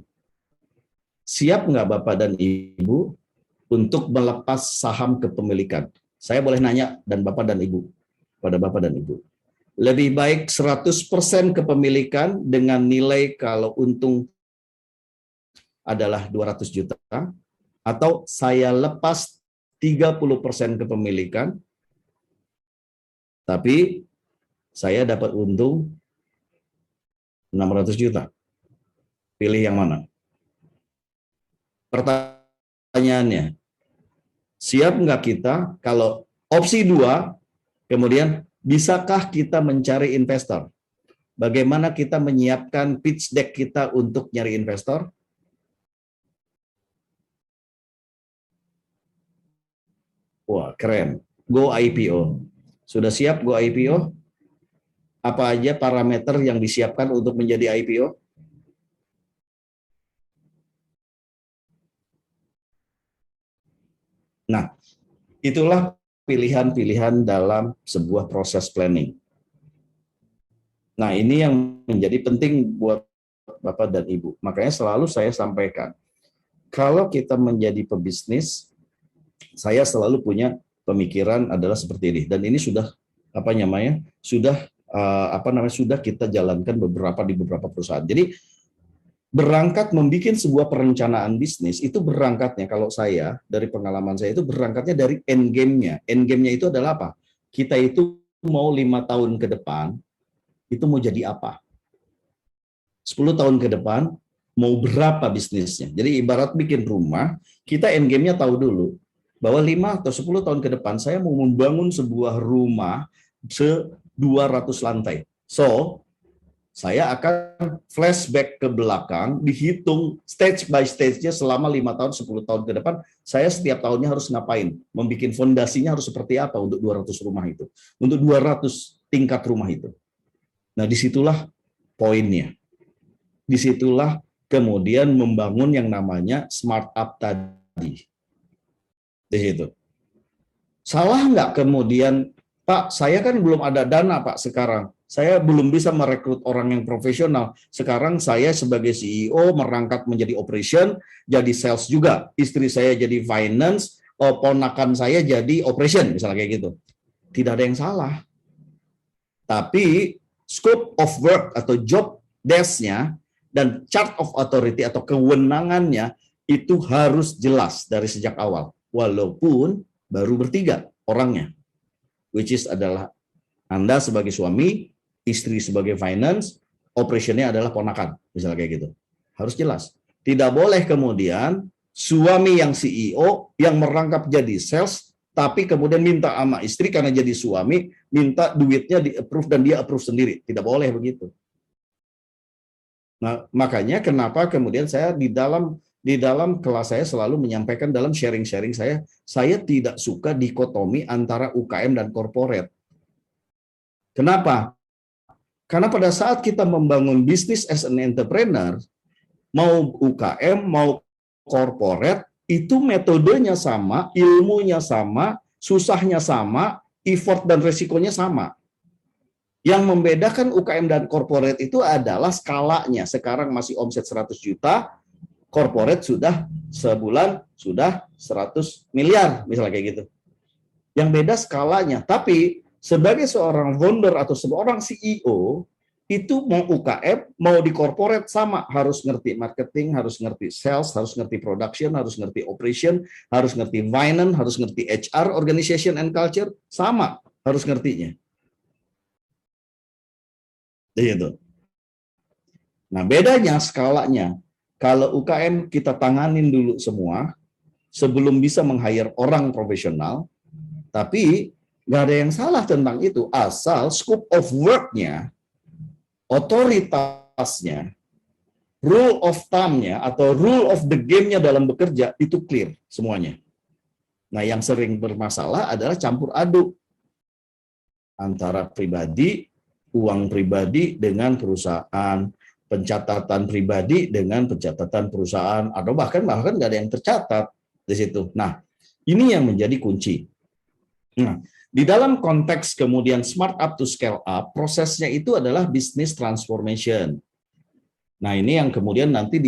Siap nggak Bapak dan Ibu untuk melepas saham kepemilikan? Saya boleh nanya dan Bapak dan Ibu, pada Bapak dan Ibu. Lebih baik 100% kepemilikan dengan nilai kalau untung adalah 200 juta, atau saya lepas 30% kepemilikan, tapi saya dapat untung 600 juta. Pilih yang mana? Pertanyaannya, siap nggak kita kalau opsi 2, kemudian bisakah kita mencari investor? Bagaimana kita menyiapkan pitch deck kita untuk nyari investor? Wah, keren. Go IPO. Sudah siap go IPO? Apa aja parameter yang disiapkan untuk menjadi IPO? Nah, itulah pilihan-pilihan dalam sebuah proses planning. Nah, ini yang menjadi penting buat Bapak dan Ibu. Makanya selalu saya sampaikan, kalau kita menjadi pebisnis, saya selalu punya pemikiran adalah seperti ini. Dan ini sudah sudah kita jalankan di beberapa perusahaan. Jadi berangkat membuat sebuah perencanaan bisnis itu berangkatnya, kalau saya dari pengalaman saya itu berangkatnya dari end game-nya. End game-nya itu adalah apa? Kita itu mau 5 tahun ke depan itu mau jadi apa? 10 tahun ke depan mau berapa bisnisnya? Jadi ibarat bikin rumah, kita end game-nya tahu dulu bahwa 5 atau 10 tahun ke depan saya mau membangun sebuah rumah 200 lantai. So, saya akan flashback ke belakang, dihitung stage by stage-nya selama 5 tahun, 10 tahun ke depan, saya setiap tahunnya harus ngapain, membuat fondasinya harus seperti apa untuk 200 rumah itu, untuk 200 tingkat rumah itu. Nah, disitulah poinnya. Disitulah kemudian membangun yang namanya smart up tadi. Di situ. Salah nggak kemudian, Pak, saya kan belum ada dana, Pak, sekarang. Saya belum bisa merekrut orang yang profesional. Sekarang saya sebagai CEO merangkap menjadi operation, jadi sales juga. Istri saya jadi finance, ponakan saya jadi operation, misalnya kayak gitu. Tidak ada yang salah. Tapi scope of work atau job desk-nya dan chart of authority atau kewenangannya itu harus jelas dari sejak awal. Walaupun baru bertiga orangnya. Which is adalah Anda sebagai suami, istri sebagai finance, operationnya adalah ponakan. Misalnya kayak gitu. Harus jelas. Tidak boleh kemudian suami yang CEO yang merangkap jadi sales, tapi kemudian minta sama istri karena jadi suami, minta duitnya di-approve dan dia approve sendiri. Tidak boleh begitu. Nah, makanya kenapa kemudian saya di dalam kelas saya selalu menyampaikan dalam sharing-sharing saya tidak suka dikotomi antara UKM dan corporate. Kenapa? Karena pada saat kita membangun bisnis as an entrepreneur, mau UKM, mau corporate, itu metodenya sama, ilmunya sama, susahnya sama, effort dan resikonya sama. Yang membedakan UKM dan corporate itu adalah skalanya. Sekarang masih omset 100 juta, corporate sudah sebulan sudah 100 miliar, misalnya kayak gitu. Yang beda skalanya. Tapi sebagai seorang founder atau seorang CEO, itu mau UKM, mau di corporate sama. Harus ngerti marketing, harus ngerti sales, harus ngerti production, harus ngerti operation, harus ngerti finance, harus ngerti HR, organization and culture, sama harus ngertinya. Gitu. Nah, bedanya skalanya. Kalau UKM kita tanganin dulu semua sebelum bisa meng-hire orang profesional, tapi nggak ada yang salah tentang itu, asal scope of work-nya, otoritasnya, rule of thumb-nya atau rule of the game-nya dalam bekerja itu clear semuanya. Nah, yang sering bermasalah adalah campur aduk antara pribadi, uang pribadi dengan perusahaan, pencatatan pribadi dengan pencatatan perusahaan, atau bahkan nggak ada yang tercatat di situ. Nah, ini yang menjadi kunci. Nah, di dalam konteks kemudian smart up to scale up, prosesnya itu adalah business transformation. Nah, ini yang kemudian nanti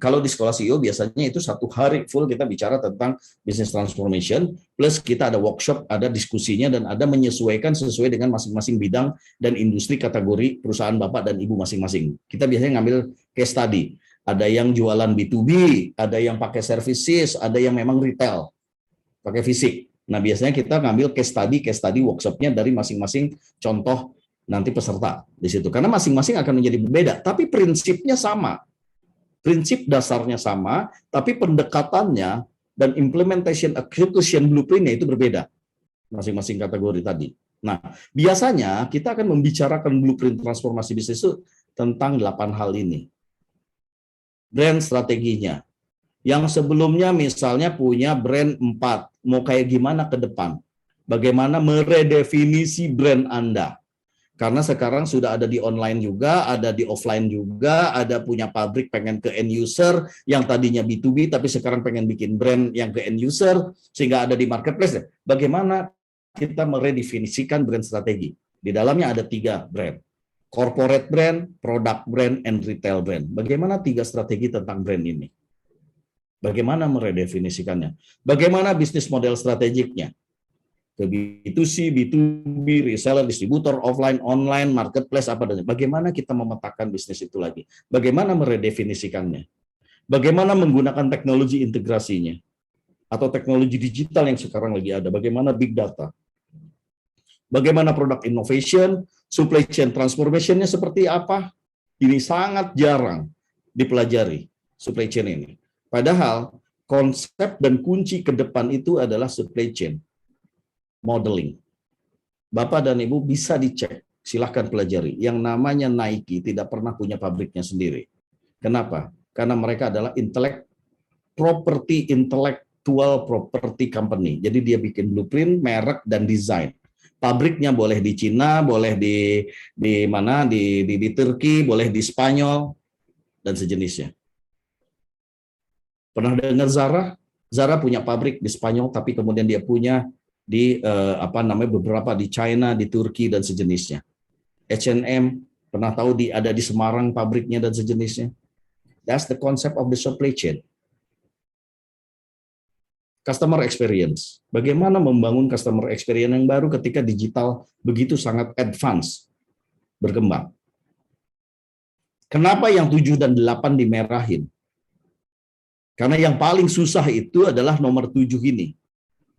kalau di sekolah CEO biasanya itu 1 hari full kita bicara tentang business transformation, plus kita ada workshop, ada diskusinya, dan ada menyesuaikan sesuai dengan masing-masing bidang dan industri kategori perusahaan Bapak dan Ibu masing-masing. Kita biasanya ngambil case study. Ada yang jualan B2B, ada yang pakai services, ada yang memang retail, pakai fisik. Nah, biasanya kita ngambil case study workshopnya dari masing-masing contoh nanti peserta di situ. Karena masing-masing akan menjadi berbeda, tapi prinsipnya sama. Prinsip dasarnya sama, tapi pendekatannya dan implementation execution blueprint-nya itu berbeda. Masing-masing kategori tadi. Nah, biasanya kita akan membicarakan blueprint transformasi bisnis itu tentang 8 hal ini. Brand strateginya. Yang sebelumnya misalnya punya brand 4, mau kayak gimana ke depan? Bagaimana meredefinisi brand Anda? Karena sekarang sudah ada di online juga, ada di offline juga, ada punya pabrik pengen ke end user, yang tadinya B2B tapi sekarang pengen bikin brand yang ke end user, sehingga ada di marketplace. Bagaimana kita meredefinisikan brand strategi? Di dalamnya ada 3 brand. Corporate brand, product brand, and retail brand. Bagaimana 3 strategi tentang brand ini? Bagaimana meredefinisikannya? Bagaimana bisnis model strategiknya? Ke B2C, B2B, reseller, distributor, offline, online, marketplace, apa dan bagaimana kita memetakan bisnis itu lagi? Bagaimana meredefinisikannya? Bagaimana menggunakan teknologi integrasinya? Atau teknologi digital yang sekarang lagi ada? Bagaimana big data? Bagaimana product innovation, supply chain transformation-nya seperti apa? Ini sangat jarang dipelajari, supply chain ini. Padahal konsep dan kunci ke depan itu adalah supply chain modeling. Bapak dan Ibu bisa dicek, silahkan pelajari. Yang namanya Nike tidak pernah punya pabriknya sendiri. Kenapa? Karena mereka adalah intellectual property company. Jadi dia bikin blueprint, merek, dan desain. Pabriknya boleh di Cina, boleh di mana, di Turki, boleh di Spanyol, dan sejenisnya. Pernah dengar Zara? Zara punya pabrik di Spanyol, tapi kemudian dia punya di beberapa di China, di Turki, dan sejenisnya. H&M pernah tahu ada di Semarang pabriknya dan sejenisnya. That's the concept of the supply chain. Customer experience. Bagaimana membangun customer experience yang baru ketika digital begitu sangat advance berkembang. Kenapa yang 7 dan 8 dimerahin? Karena yang paling susah itu adalah nomor 7 ini.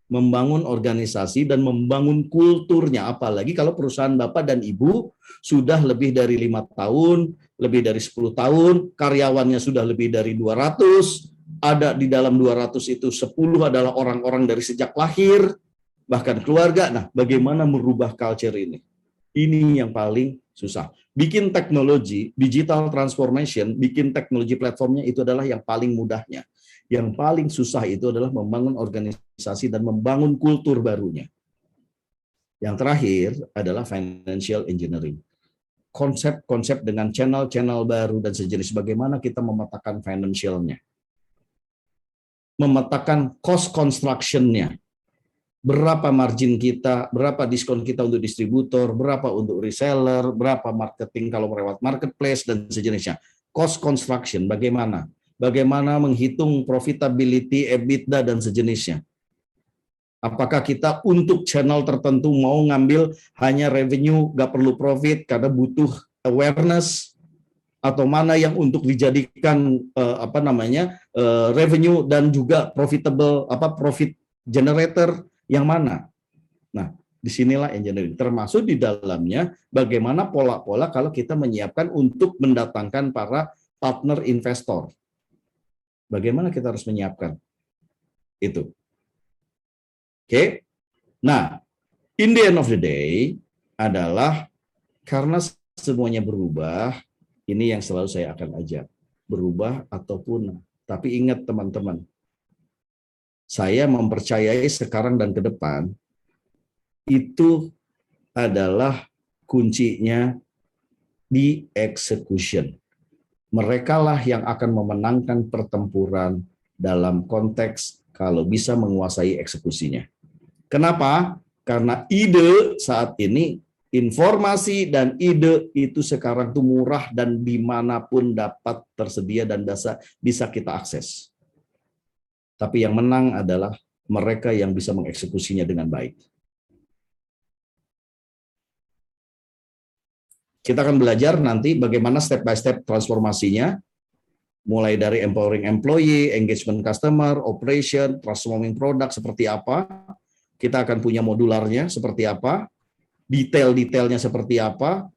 Membangun organisasi dan membangun kulturnya, apalagi kalau perusahaan Bapak dan Ibu sudah lebih dari 5 tahun, lebih dari 10 tahun, karyawannya sudah lebih dari 200, ada di dalam 200 itu 10 adalah orang-orang dari sejak lahir, bahkan keluarga. Nah, bagaimana merubah culture ini? Ini yang paling susah. Bikin teknologi, digital transformation, bikin teknologi platformnya itu adalah yang paling mudahnya. Yang paling susah itu adalah membangun organisasi dan membangun kultur barunya. Yang terakhir adalah financial engineering. Konsep-konsep dengan channel-channel baru dan sejenis, bagaimana kita memetakan financialnya. Memetakan cost construction-nya. Berapa margin kita, berapa diskon kita untuk distributor, berapa untuk reseller, berapa marketing kalau lewat marketplace, dan sejenisnya. Cost construction, bagaimana? Bagaimana menghitung profitability, EBITDA, dan sejenisnya. Apakah kita untuk channel tertentu mau ngambil hanya revenue, nggak perlu profit karena butuh awareness, atau mana yang untuk dijadikan revenue dan juga profit generator, yang mana? Nah, disinilah engineering. Termasuk di dalamnya bagaimana pola-pola kalau kita menyiapkan untuk mendatangkan para partner investor. Bagaimana kita harus menyiapkan itu. Oke. Nah, in the end of the day adalah karena semuanya berubah, ini yang selalu saya akan ajak. Berubah atau punah. Tapi ingat teman-teman, saya mempercayai sekarang dan ke depan itu adalah kuncinya di execution. Merekalah yang akan memenangkan pertempuran dalam konteks kalau bisa menguasai eksekusinya. Kenapa? Karena ide saat ini Informasi dan ide itu sekarang tuh murah dan dimanapun dapat tersedia dan bisa kita akses. Tapi yang menang adalah mereka yang bisa mengeksekusinya dengan baik. Kita akan belajar nanti bagaimana step by step transformasinya, mulai dari empowering employee, engagement customer, operation, transforming product seperti apa. Kita akan punya modularnya seperti apa, detail-detailnya seperti apa.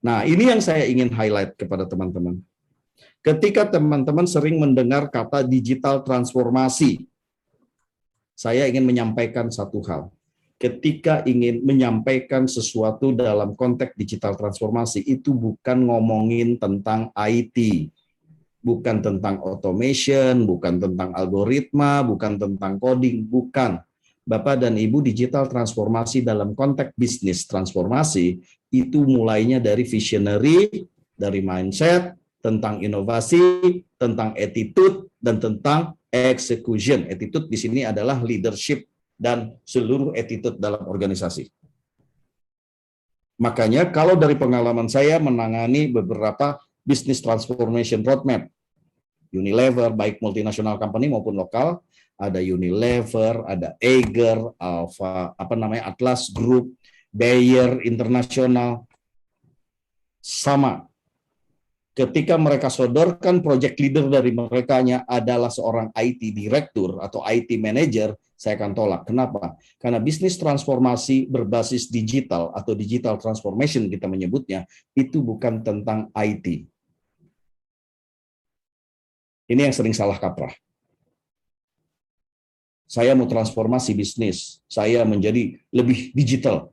Nah, ini yang saya ingin highlight kepada teman-teman. Ketika teman-teman sering mendengar kata digital transformasi, saya ingin menyampaikan satu hal. Ketika ingin menyampaikan sesuatu dalam konteks digital transformasi, itu bukan ngomongin tentang IT, bukan tentang automation, bukan tentang algoritma, bukan tentang coding, bukan. Bapak dan Ibu, digital transformasi dalam konteks bisnis transformasi itu mulainya dari visionary, dari mindset, tentang inovasi, tentang attitude, dan tentang execution. Attitude di sini adalah leadership dan seluruh attitude dalam organisasi. Makanya kalau dari pengalaman saya menangani beberapa business transformation roadmap, Unilever, baik multinasional company maupun lokal, ada Unilever, ada Eiger, Alpha, Atlas Group, Bayer Internasional, sama. Ketika mereka sodorkan project leader dari merekanya adalah seorang IT direktur atau IT manager, saya akan tolak. Kenapa? Karena bisnis transformasi berbasis digital atau digital transformation kita menyebutnya, itu bukan tentang IT. Ini yang sering salah kaprah. Saya mau transformasi bisnis, saya menjadi lebih digital.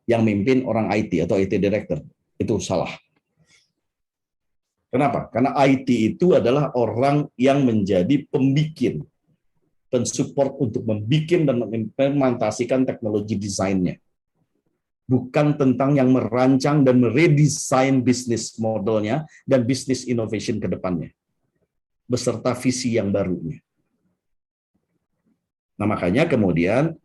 Yang mimpin orang IT atau IT director. Itu salah. Kenapa? Karena IT itu adalah orang yang menjadi pembikin, pensupport untuk membikin dan mengimplementasikan teknologi desainnya. Bukan tentang yang merancang dan meredesain bisnis modelnya dan bisnis innovation ke depannya. Beserta visi yang barunya. Nah, makanya kemudian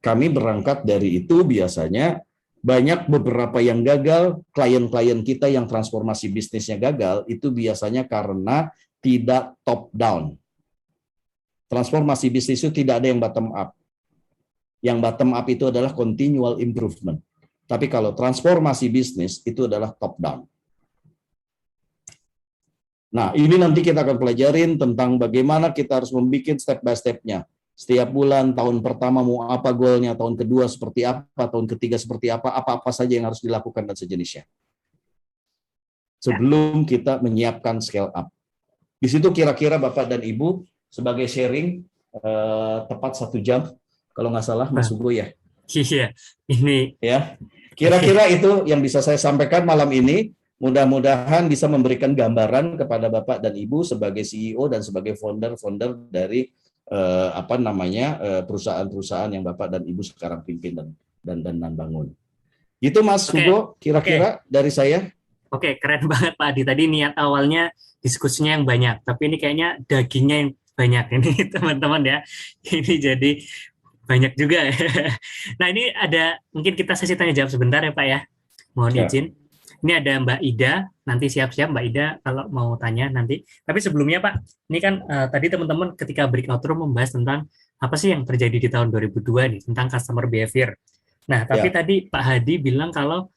kami berangkat dari itu biasanya banyak beberapa yang gagal, klien-klien kita yang transformasi bisnisnya gagal, itu biasanya karena tidak top down. Transformasi bisnis itu tidak ada yang bottom up. Yang bottom up itu adalah continual improvement. Tapi kalau transformasi bisnis itu adalah top down. Nah, ini nanti kita akan pelajarin tentang bagaimana kita harus membuat step by step-nya. Setiap bulan, tahun pertama mau apa goalnya, tahun kedua seperti apa, tahun ketiga seperti apa saja yang harus dilakukan dan sejenisnya. Sebelum kita menyiapkan scale up. Di situ kira-kira Bapak dan Ibu sebagai sharing tepat 1 jam, kalau nggak salah, Mas Hugo ya. Iya, ini ya. Kira-kira itu yang bisa saya sampaikan malam ini. Mudah-mudahan bisa memberikan gambaran kepada Bapak dan Ibu sebagai CEO dan sebagai founder dari perusahaan-perusahaan yang Bapak dan Ibu sekarang pimpin dan bangun. Itu Mas Hugo, kira-kira dari saya. Oke, keren banget Pak Adi. Tadi niat awalnya diskusinya yang banyak, tapi ini kayaknya dagingnya yang banyak ini teman-teman ya. Ini jadi banyak juga. Nah, ini ada mungkin kita sesi tanya jawab sebentar ya Pak ya. Mohon izin. Ini ada Mbak Ida, nanti siap-siap Mbak Ida kalau mau tanya nanti. Tapi sebelumnya Pak, ini kan tadi teman-teman ketika breakout room membahas tentang apa sih yang terjadi di tahun 2002 nih, tentang customer behavior. Nah, tapi tadi Pak Hadi bilang kalau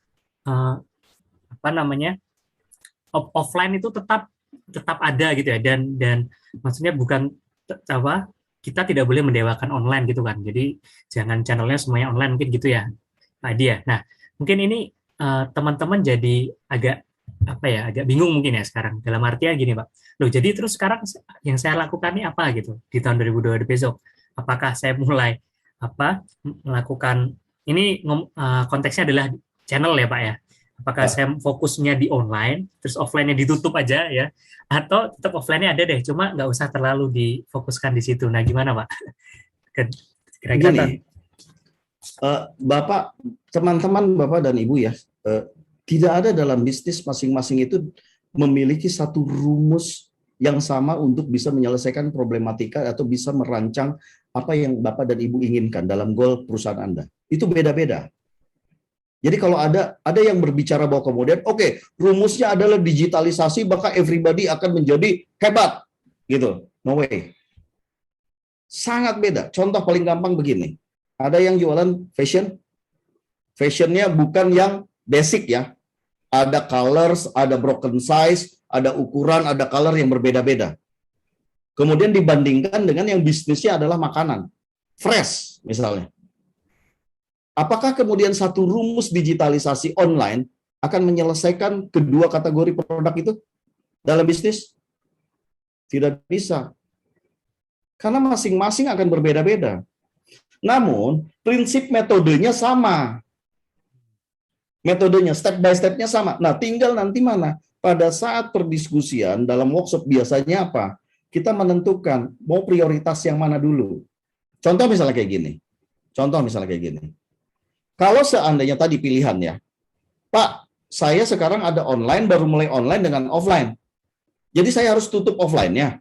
offline itu tetap ada gitu ya, dan maksudnya bukan kita tidak boleh mendewakan online gitu kan. Jadi jangan channelnya semuanya online mungkin gitu ya Pak Hadi ya. Nah, mungkin ini teman-teman jadi agak bingung mungkin ya sekarang, dalam artian gini Pak, loh jadi terus sekarang yang saya lakukan ini apa gitu di tahun 2022 besok, apakah saya mulai melakukan ini konteksnya adalah channel ya Pak ya, apakah saya fokusnya di online terus offline-nya ditutup aja ya, atau tetap offline-nya ada deh cuma nggak usah terlalu difokuskan di situ. Nah gimana Pak kira-kira? Bapak, teman-teman Bapak dan Ibu ya, tidak ada dalam bisnis masing-masing itu memiliki satu rumus yang sama untuk bisa menyelesaikan problematika atau bisa merancang apa yang Bapak dan Ibu inginkan dalam goal perusahaan Anda. Itu beda-beda. Jadi kalau ada yang berbicara bahwa kemudian oke, rumusnya adalah digitalisasi maka everybody akan menjadi hebat gitu. No way. Sangat beda. Contoh paling gampang begini. Ada yang jualan fashion. Fashionnya bukan yang basic ya. Ada colors, ada broken size, ada ukuran, ada color yang berbeda-beda. Kemudian dibandingkan dengan yang bisnisnya adalah makanan. Fresh misalnya. Apakah kemudian satu rumus digitalisasi online akan menyelesaikan kedua kategori produk itu dalam bisnis? Tidak bisa. Karena masing-masing akan berbeda-beda. Namun, prinsip metodenya sama. Metodenya, step by step-nya sama. Nah, tinggal nanti mana? Pada saat perdiskusian dalam workshop biasanya apa? Kita menentukan mau prioritas yang mana dulu. Contoh misalnya kayak gini. Kalau seandainya tadi pilihan ya, Pak, saya sekarang ada online, baru mulai online dengan offline. Jadi saya harus tutup offline-nya.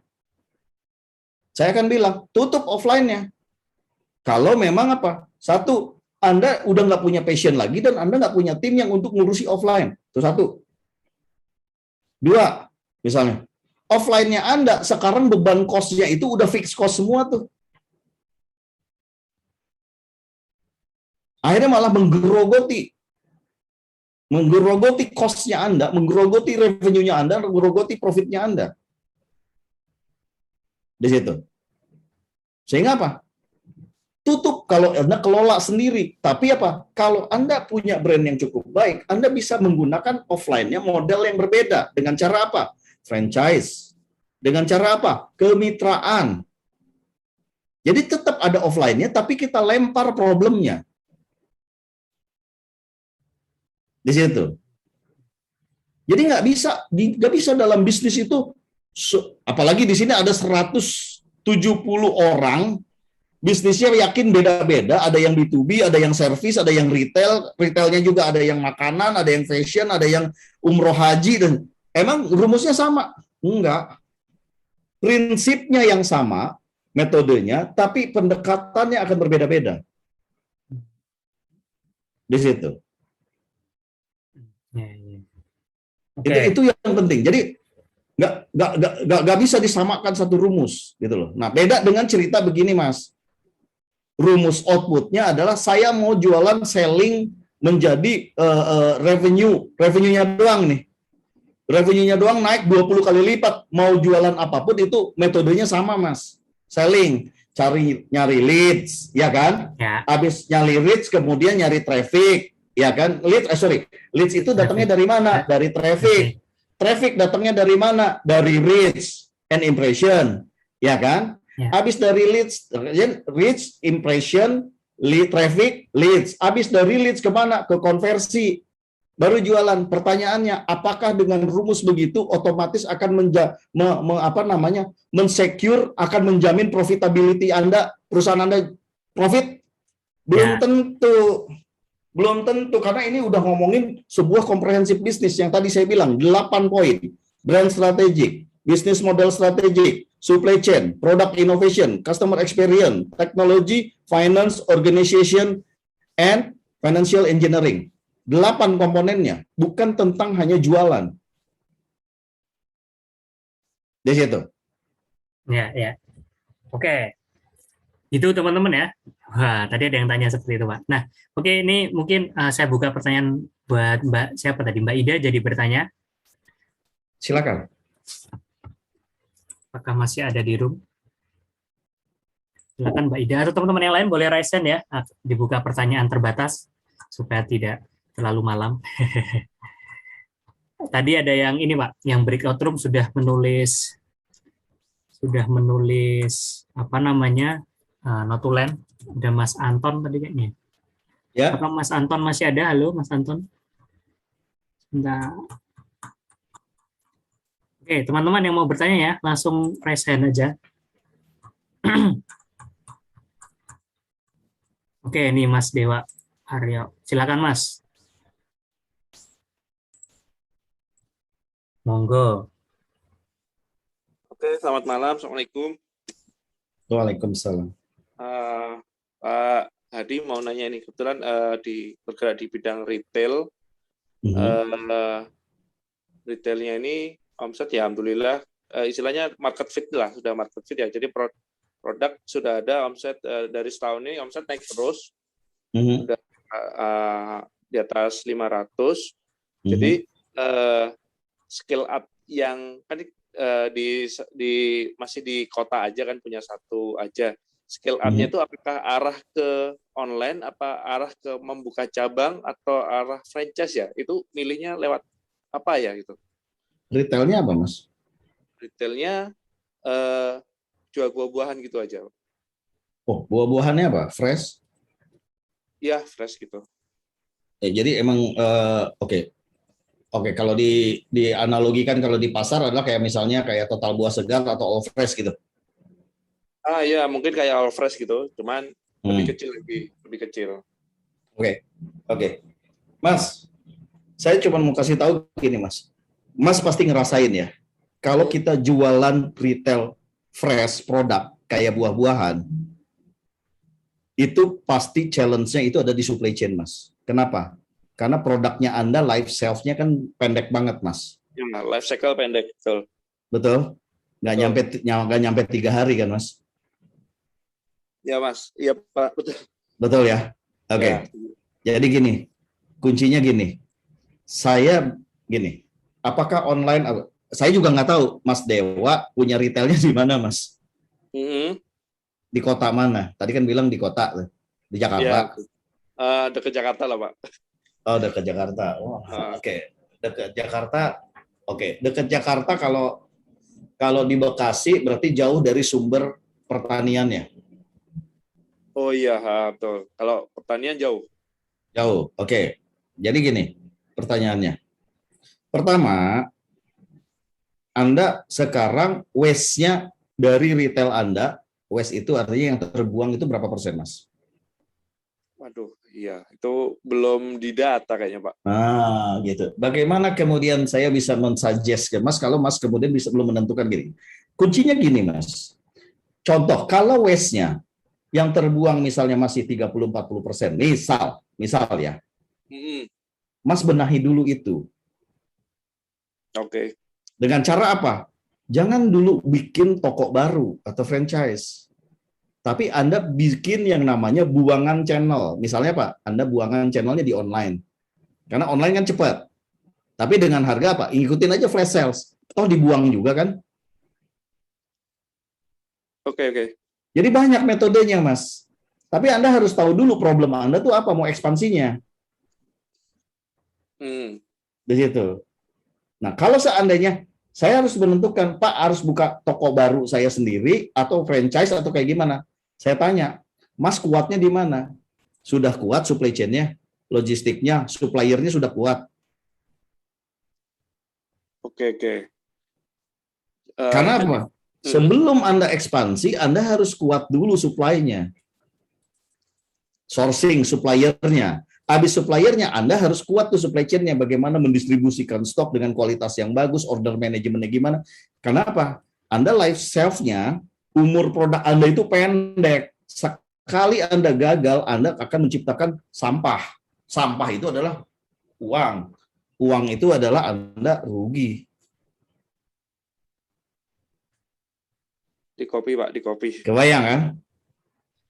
Saya akan bilang, tutup offline-nya. Kalau memang apa? Satu, Anda udah nggak punya passion lagi dan Anda nggak punya tim yang untuk ngurusi offline. Itu satu. Dua, misalnya, offline-nya Anda sekarang beban cost-nya itu udah fix cost semua tuh. Akhirnya malah menggerogoti cost-nya Anda, menggerogoti revenue-nya Anda, menggerogoti profit-nya Anda. Di situ. Sehingga apa? Tutup kalau Anda kelola sendiri. Tapi apa? Kalau Anda punya brand yang cukup baik, Anda bisa menggunakan offline-nya model yang berbeda. Dengan cara apa? Franchise. Dengan cara apa? Kemitraan. Jadi tetap ada offline-nya, tapi kita lempar problemnya. Di situ. Jadi nggak bisa dalam bisnis itu, apalagi di sini ada 170 orang, bisnisnya yakin beda-beda, ada yang B2B, ada yang service, ada yang retail, retailnya juga ada yang makanan, ada yang fashion, ada yang umroh haji, dan emang rumusnya sama? Enggak. Prinsipnya yang sama, metodenya, tapi pendekatannya akan berbeda-beda. Di situ. Okay. Itu yang penting. Jadi nggak bisa disamakan satu rumus gitu loh. Nah, beda dengan cerita begini, Mas. Rumus outputnya adalah saya mau jualan selling menjadi revenue-nya doang nih. Revenue-nya doang naik 20 kali lipat. Mau jualan apapun itu metodenya sama, Mas. Selling, nyari leads, ya kan? Ya. Habis nyari leads kemudian nyari traffic. Ya kan, leads itu datangnya dari mana? Dari traffic. Traffic datangnya dari mana? Dari reach and impression, ya kan? Ya. Habis dari reach, impression, traffic, leads. Habis dari leads kemana? Ke konversi. Baru jualan. Pertanyaannya, apakah dengan rumus begitu otomatis akan mensecure, akan menjamin profitability Anda, perusahaan Anda profit? Belum tentu. Belum tentu, karena ini udah ngomongin sebuah komprehensif bisnis yang tadi saya bilang, 8 poin. Brand strategic, business model strategic, supply chain, product innovation, customer experience, technology, finance, organization, and financial engineering. 8 komponennya, bukan tentang hanya jualan. Di situ. Ya. Oke. Itu teman-teman ya. Wah, tadi ada yang tanya seperti itu, Pak. Nah, oke, ini mungkin saya buka pertanyaan buat siapa tadi? Mbak Ida jadi bertanya. Silakan. Apakah masih ada di room? Silakan Mbak Ida atau teman-teman yang lain boleh raise hand ya. Dibuka pertanyaan terbatas supaya tidak terlalu malam. Tadi ada yang ini, Pak, yang breakout room sudah menulis apa namanya? Notulen. Ada Mas Anton tadi kayaknya. Ya. Apa Mas Anton masih ada? Halo Mas Anton. Sebentar. Oke, teman-teman yang mau bertanya ya, langsung raise hand aja. Oke, ini Mas Dewa Aryo. Silakan Mas. Monggo. Oke, selamat malam. Assalamualaikum. Waalaikumsalam. Pak Hadi mau nanya ini, kebetulan bergerak di bidang retail. Retailnya ini omset ya alhamdulillah istilahnya market fit lah, sudah market fit ya. Jadi produk sudah ada omset dari setahun ini omset naik terus. Sudah di atas 500. Jadi skill up yang kan masih di kota aja kan, punya satu aja. Skill up-nya itu apakah arah ke online, apa arah ke membuka cabang, atau arah franchise ya? Itu milihnya lewat apa ya gitu? Retailnya apa, Mas? Retailnya jual buah-buahan gitu aja. Oh, buah-buahannya apa? Fresh? Iya, fresh gitu. Jadi emang oke. Kalau dianalogikan kalau di pasar adalah kayak misalnya kayak Total Buah Segar atau All Fresh gitu. Iya, mungkin kayak All Fresh gitu, cuman lebih kecil, lebih kecil. Oke. Mas, saya cuma mau kasih tahu gini, Mas. Mas pasti ngerasain ya, kalau kita jualan retail fresh produk kayak buah-buahan, itu pasti challenge-nya itu ada di supply chain, Mas. Kenapa? Karena produknya Anda life shelf-nya kan pendek banget, Mas. Ya, life cycle pendek, betul. Betul? Nggak nyampe 3 hari kan, Mas? Ya, Mas. Iya, Pak. Betul. Betul ya? Oke. Jadi gini, kuncinya gini. Saya gini, apakah online, saya juga nggak tahu Mas Dewa punya retailnya di mana, Mas? Di kota mana? Tadi kan bilang di kota, di Jakarta. Ya, dekat Jakarta lah, Pak. Oh, dekat Jakarta. Oh, oke. Dekat Jakarta. Oke, dekat Jakarta kalau di Bekasi berarti jauh dari sumber pertaniannya. Oh iya, betul. Kalau pertanian jauh. Jauh. Oke. Jadi gini, pertanyaannya. Pertama, Anda sekarang waste-nya dari retail Anda, waste itu artinya yang terbuang itu berapa persen, Mas? Waduh, iya. Itu belum didata kayaknya, Pak. Nah, gitu. Bagaimana kemudian saya bisa men-suggest ke Mas kalau Mas kemudian belum menentukan gini. Kuncinya gini, Mas. Contoh, kalau waste-nya yang terbuang misalnya masih 30-40%, misal ya. Mas benahi dulu itu. Oke. Dengan cara apa? Jangan dulu bikin toko baru atau franchise. Tapi Anda bikin yang namanya buangan channel. Misalnya apa? Anda buangan channelnya di online. Karena online kan cepat. Tapi dengan harga apa? Ikutin aja flash sales. Toh dibuang juga kan? Oke. Jadi banyak metodenya, Mas. Tapi Anda harus tahu dulu problem Anda tuh apa, mau ekspansinya. Di situ. Nah, kalau seandainya saya harus menentukan, Pak harus buka toko baru saya sendiri atau franchise atau kayak gimana? Saya tanya, Mas kuatnya di mana? Sudah kuat supply chain-nya, logistiknya, suppliernya sudah kuat. Oke. Karena apa? Sebelum Anda ekspansi, Anda harus kuat dulu supply-nya. Sourcing suppliernya. Habis suppliernya, Anda harus kuat tuh supply chain-nya. Bagaimana mendistribusikan stok dengan kualitas yang bagus, order manajemennya gimana. Kenapa? Anda life shelf-nya, umur produk Anda itu pendek. Sekali Anda gagal, Anda akan menciptakan sampah. Sampah itu adalah uang. Uang itu adalah Anda rugi. Di kopi, Pak, di kopi. Kebayang kan?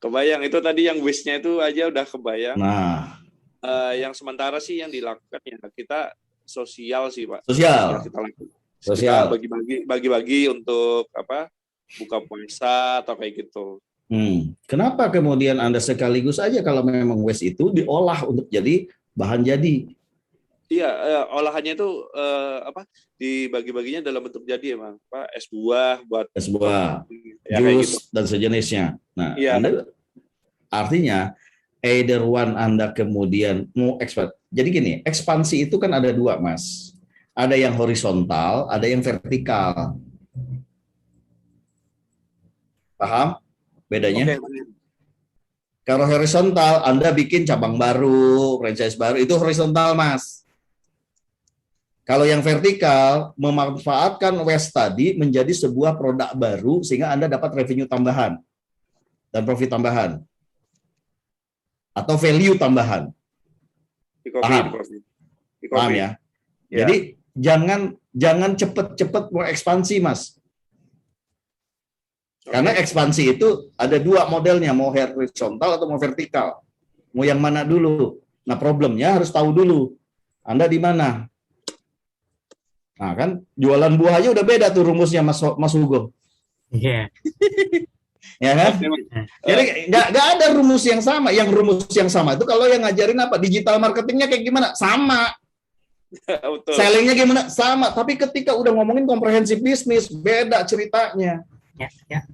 Kebayang, itu tadi yang wish-nya itu aja udah kebayang. Nah, yang sementara sih yang dilakukan ya kita sosial sih, Pak. Sosial. Kita bagi-bagi untuk apa? Buka puasa atau kayak gitu. Kenapa kemudian Anda sekaligus aja kalau memang waste itu diolah untuk jadi bahan jadi? Iya, olahannya itu dibagi-baginya dalam bentuk jadi emang, Pak, es buah buat jus gitu. Dan sejenisnya. Nah, iya. Anda artinya either one Anda kemudian mau expand. Jadi gini, ekspansi itu kan ada dua, Mas. Ada yang horizontal, ada yang vertikal. Paham bedanya? Okay. Kalau horizontal, Anda bikin cabang baru, franchise baru, itu horizontal, Mas. Kalau yang vertikal, memanfaatkan waste tadi menjadi sebuah produk baru sehingga Anda dapat revenue tambahan dan profit tambahan. atau value tambahan. Di copy, Paham? di copy. Di copy. Paham ya? Ya. Jadi jangan cepet-cepet mau ekspansi, Mas. Karena ekspansi itu ada dua modelnya, mau horizontal atau mau vertikal. Mau yang mana dulu? Nah, problemnya harus tahu dulu Anda di mana. Nah, kan jualan buah aja udah beda tuh rumusnya, Mas Hugo. Iya. Ya kan? Jadi nggak ada rumus yang sama. Yang rumus yang sama itu kalau yang ngajarin apa? Digital marketingnya kayak gimana? Sama. Betul. Sellingnya gimana? Sama. Tapi ketika udah ngomongin komprehensif bisnis, beda ceritanya. Ya.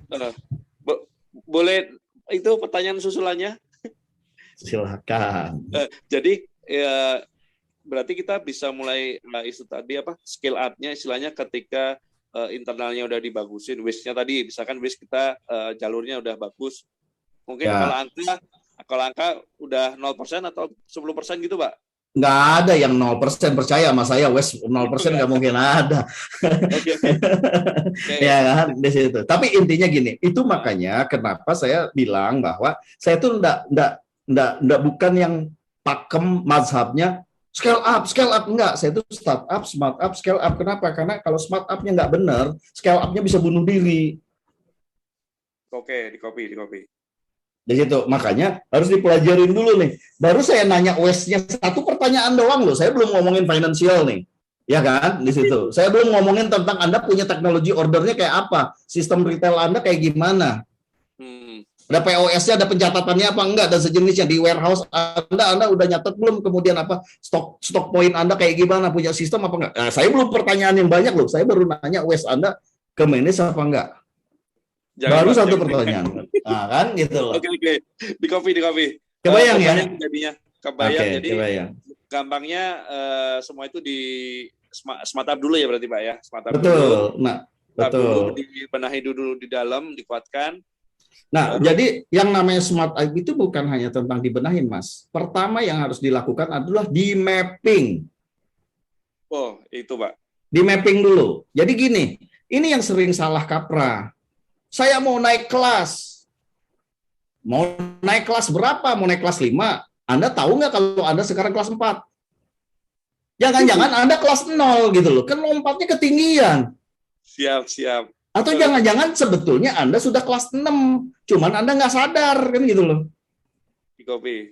Boleh itu pertanyaan susulannya? Silakan. Jadi ya, berarti kita bisa mulai isu tadi apa skill up-nya istilahnya ketika internalnya udah dibagusin, waste-nya tadi misalkan waste kita jalurnya udah bagus. Mungkin Ya. kalau angka udah 0% atau 10% gitu, Pak. Nggak ada yang 0%, percaya sama saya, Wes 0% nggak mungkin ada. Oke. Ya kan, di situ. Tapi intinya gini, itu makanya kenapa saya bilang bahwa saya tuh nggak bukan yang pakem mazhabnya scale up enggak. Saya itu start up, smart up, scale up. Kenapa? Karena kalau smart up-nya nggak benar, scale up-nya bisa bunuh diri. Oke, di copy. Di situ makanya harus dipelajarin dulu nih. Baru saya nanya Wes-nya satu pertanyaan doang loh. Saya belum ngomongin financial nih. Ya kan? Di situ. Saya belum ngomongin tentang Anda punya teknologi ordernya kayak apa, sistem retail Anda kayak gimana. Ada POS-nya, ada pencatatannya apa enggak, dan sejenisnya di warehouse Anda udah nyatet belum, kemudian apa stok point Anda kayak gimana, punya sistem apa enggak. Nah, saya belum pertanyaan yang banyak loh. Saya baru nanya Wes Anda ke manage apa enggak. Baru satu pertanyaan. Nah, kan gitu loh. Oke. Di copy. Kebayang ya? Jadinya kebayang. Oke, Jadi kebayang. gampangnya semua itu di smart up dulu ya berarti, Pak ya. Smart up Betul. dulu. Nah, betul. Dibenahi dulu di dalam, dikuatkan. Nah, jadi yang namanya smart up itu bukan hanya tentang dibenahin, Mas. Pertama yang harus dilakukan adalah di mapping. Oh, itu, Pak. Di mapping dulu. Jadi gini, ini yang sering salah kaprah. Saya mau naik kelas. Mau naik kelas berapa? Mau naik kelas 5? Anda tahu nggak kalau Anda sekarang kelas 4? Jangan-jangan Anda kelas 0 gitu loh. Kan lompatnya ketinggian. Siap. Atau jangan-jangan sebetulnya Anda sudah kelas 6. Cuman Anda nggak sadar. Kan gitu loh. Di copy.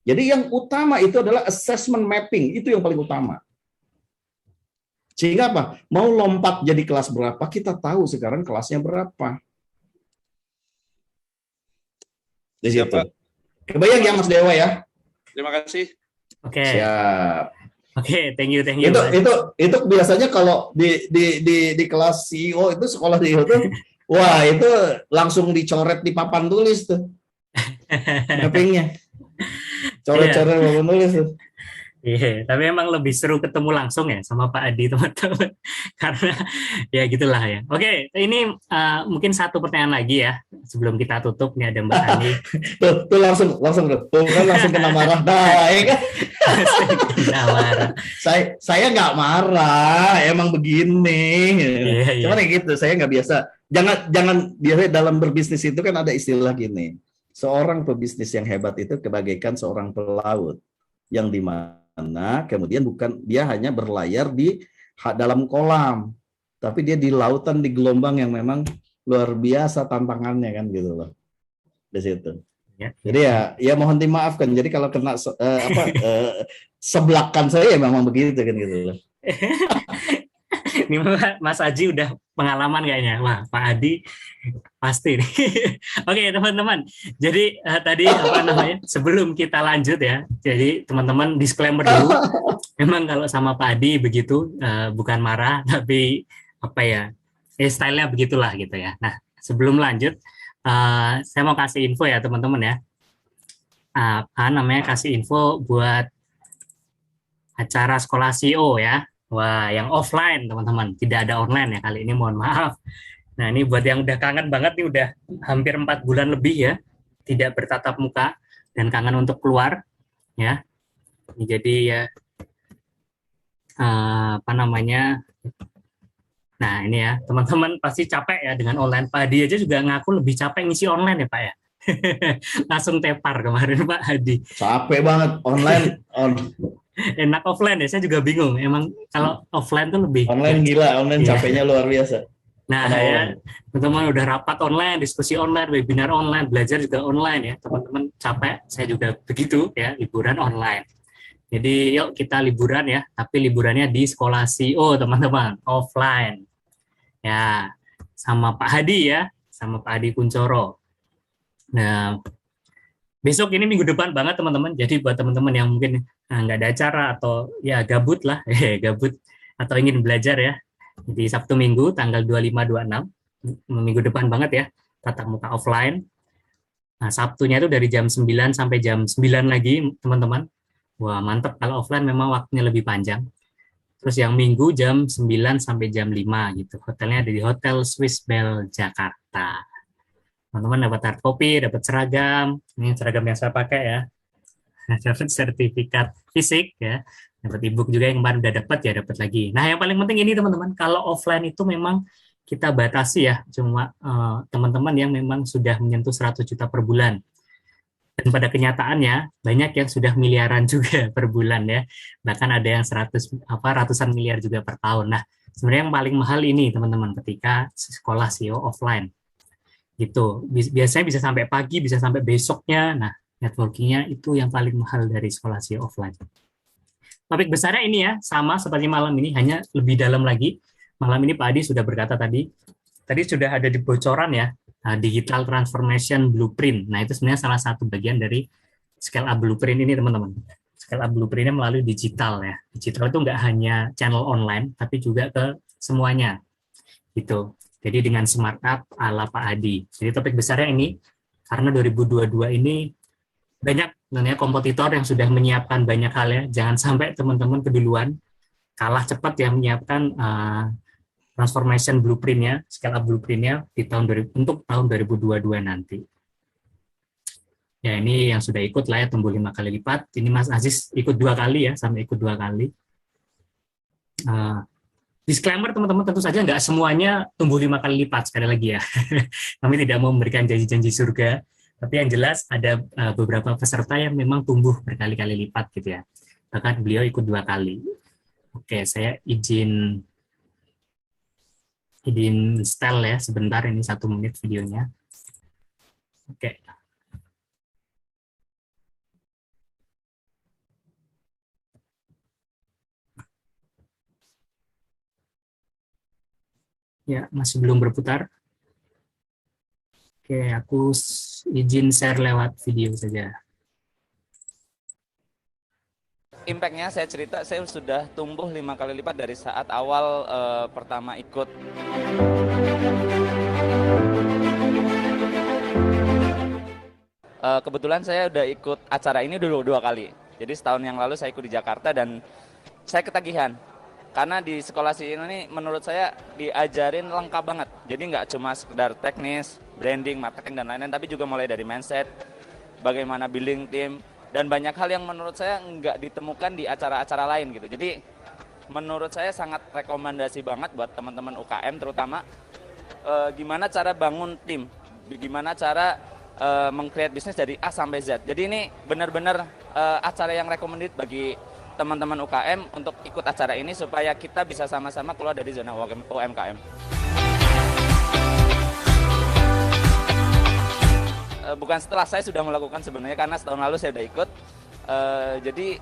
Jadi yang utama itu adalah assessment mapping. Itu yang paling utama. Sehingga apa? Mau lompat jadi kelas berapa, kita tahu sekarang kelasnya berapa. Di situ. Kebayang ya Mas Dewa ya? Terima kasih. Oke. Siap. Oke, thank you. Itu biasanya kalau di kelas CEO itu sekolah CEO itu, wah itu langsung dicoret di papan tulis tuh. Mappingnya. Coret-coret papan tulis tuh. Iya, tapi emang lebih seru ketemu langsung ya sama Pak Adi, teman-teman. Karena ya gitulah ya. Oke, ini mungkin satu pertanyaan lagi ya sebelum kita tutup. Nih ada Mbak Ani. tuh langsung tuh kan langsung kena marah. Nah, ya kan? Kena marah. Saya nggak marah, emang begini. Iya. Cuman ya gitu, saya nggak biasa. Jangan biasanya dalam berbisnis itu kan ada istilah gini. Seorang pebisnis yang hebat itu kebagaikan seorang pelaut yang dimana kemudian bukan dia hanya berlayar di dalam kolam, tapi dia di lautan, di gelombang yang memang luar biasa tantangannya kan gitu loh di situ. Ya. Jadi ya mohon dimaafkan. Jadi kalau kena sebelakan saya ya memang begitu kan gitu loh. Ini Mas Aji udah pengalaman kayaknya. Wah, Pak Adi pasti nih. Oke, teman-teman. Jadi tadi apa namanya? Sebelum kita lanjut ya. Jadi teman-teman disclaimer dulu. Memang kalau sama Pak Adi begitu bukan marah tapi apa ya? Style-nya begitulah gitu ya. Nah, sebelum lanjut saya mau kasih info ya, teman-teman ya. Kasih info buat acara sekolah CEO ya. Wah, yang offline teman-teman, tidak ada online ya kali ini, mohon maaf. Nah, ini buat yang udah kangen banget nih, udah hampir 4 bulan lebih ya, tidak bertatap muka dan kangen untuk keluar ya. Ini jadi ya nah ini ya, teman-teman pasti capek ya dengan online. Pak Adi aja juga ngaku lebih capek ngisi online ya Pak ya. Langsung tepar kemarin Pak Hadi. Capek banget online. Enak offline ya, saya juga bingung. Emang kalau offline tuh lebih. Online gila, online Iya. capeknya luar biasa. Nah Mana ya, online. teman-teman udah rapat online, diskusi online, webinar online, belajar juga online ya. Teman-teman capek, saya juga begitu ya, liburan online. Jadi yuk kita liburan ya, tapi liburannya di sekolah CEO teman-teman, offline. Ya, sama Pak Hadi ya, sama Pak Hadi Kuncoro. Nah, besok ini minggu depan banget teman-teman. Jadi buat teman-teman yang mungkin nggak ada acara atau ya gabut lah, gabut atau ingin belajar ya, di Sabtu Minggu tanggal 25-26, minggu depan banget ya, tatap muka offline. Nah, Sabtunya itu dari jam 9 sampai jam 9 lagi teman-teman. Wah, mantep kalau offline memang waktunya lebih panjang. Terus yang Minggu jam 9 sampai jam 5 gitu. Hotelnya ada di Hotel Swiss Bell Jakarta. Teman-teman dapat hard copy, dapat seragam. Ini seragam yang saya pakai ya. Dapat sertifikat fisik ya. Dapat e-book juga yang kemarin udah dapat ya, dapat lagi. Nah, yang paling penting ini teman-teman, kalau offline itu memang kita batasi ya, cuma teman-teman yang memang sudah menyentuh 100 juta per bulan. Dan pada kenyataannya banyak yang sudah miliaran juga per bulan ya, bahkan ada yang ratusan miliar juga per tahun. Nah, sebenarnya yang paling mahal ini teman-teman ketika sekolah CEO offline gitu, biasanya bisa sampai pagi, bisa sampai besoknya. Nah, networkingnya itu yang paling mahal dari sekolah CEO offline. Topik besarnya ini ya, sama seperti malam ini, hanya lebih dalam lagi. Malam ini Pak Adi sudah berkata tadi sudah ada di bocoran ya, digital transformation blueprint. Nah, itu sebenarnya salah satu bagian dari scale up blueprint ini, teman-teman. Scale up blueprintnya melalui digital ya. Digital itu nggak hanya channel online, tapi juga ke semuanya. Gitu. Jadi dengan smart up ala Pak Adi. Jadi topik besarnya ini, karena 2022 ini banyak sebenarnya kompetitor yang sudah menyiapkan banyak hal ya. Jangan sampai teman-teman keduluan, kalah cepat ya menyiapkan transformation blueprint-nya, scale up blueprint-nya untuk tahun 2022 nanti. Ya, ini yang sudah ikut lah ya, tumbuh 5 kali lipat. Ini Mas Aziz ikut 2 kali ya, sampai ikut 2 kali. Disclaimer teman-teman, tentu saja nggak semuanya tumbuh 5 kali lipat, sekali lagi ya. Kami tidak mau memberikan janji-janji surga, tapi yang jelas ada beberapa peserta yang memang tumbuh berkali-kali lipat gitu ya. Bahkan beliau ikut 2 kali. Oke, saya izin setel ya sebentar, ini 1 menit videonya. Oke. Ya, masih belum berputar. Oke, aku izin share lewat video saja. Impact-nya saya cerita, saya sudah tumbuh 5 kali lipat dari saat awal pertama ikut. Kebetulan saya udah ikut acara ini dulu 2 kali. Jadi setahun yang lalu saya ikut di Jakarta dan saya ketagihan. Karena di sekolah CEO ini menurut saya diajarin lengkap banget. Jadi nggak cuma sekedar teknis, branding, marketing, dan lain-lain, tapi juga mulai dari mindset, bagaimana building tim, dan banyak hal yang menurut saya nggak ditemukan di acara-acara lain gitu. Jadi menurut saya sangat rekomendasi banget buat teman-teman UKM terutama gimana cara bangun tim, gimana cara meng-create bisnis dari A sampai Z. Jadi ini benar-benar acara yang recommended bagi teman-teman UKM untuk ikut acara ini supaya kita bisa sama-sama keluar dari zona UMKM. Bukan setelah saya sudah melakukan sebenarnya, karena setahun lalu saya sudah ikut. Jadi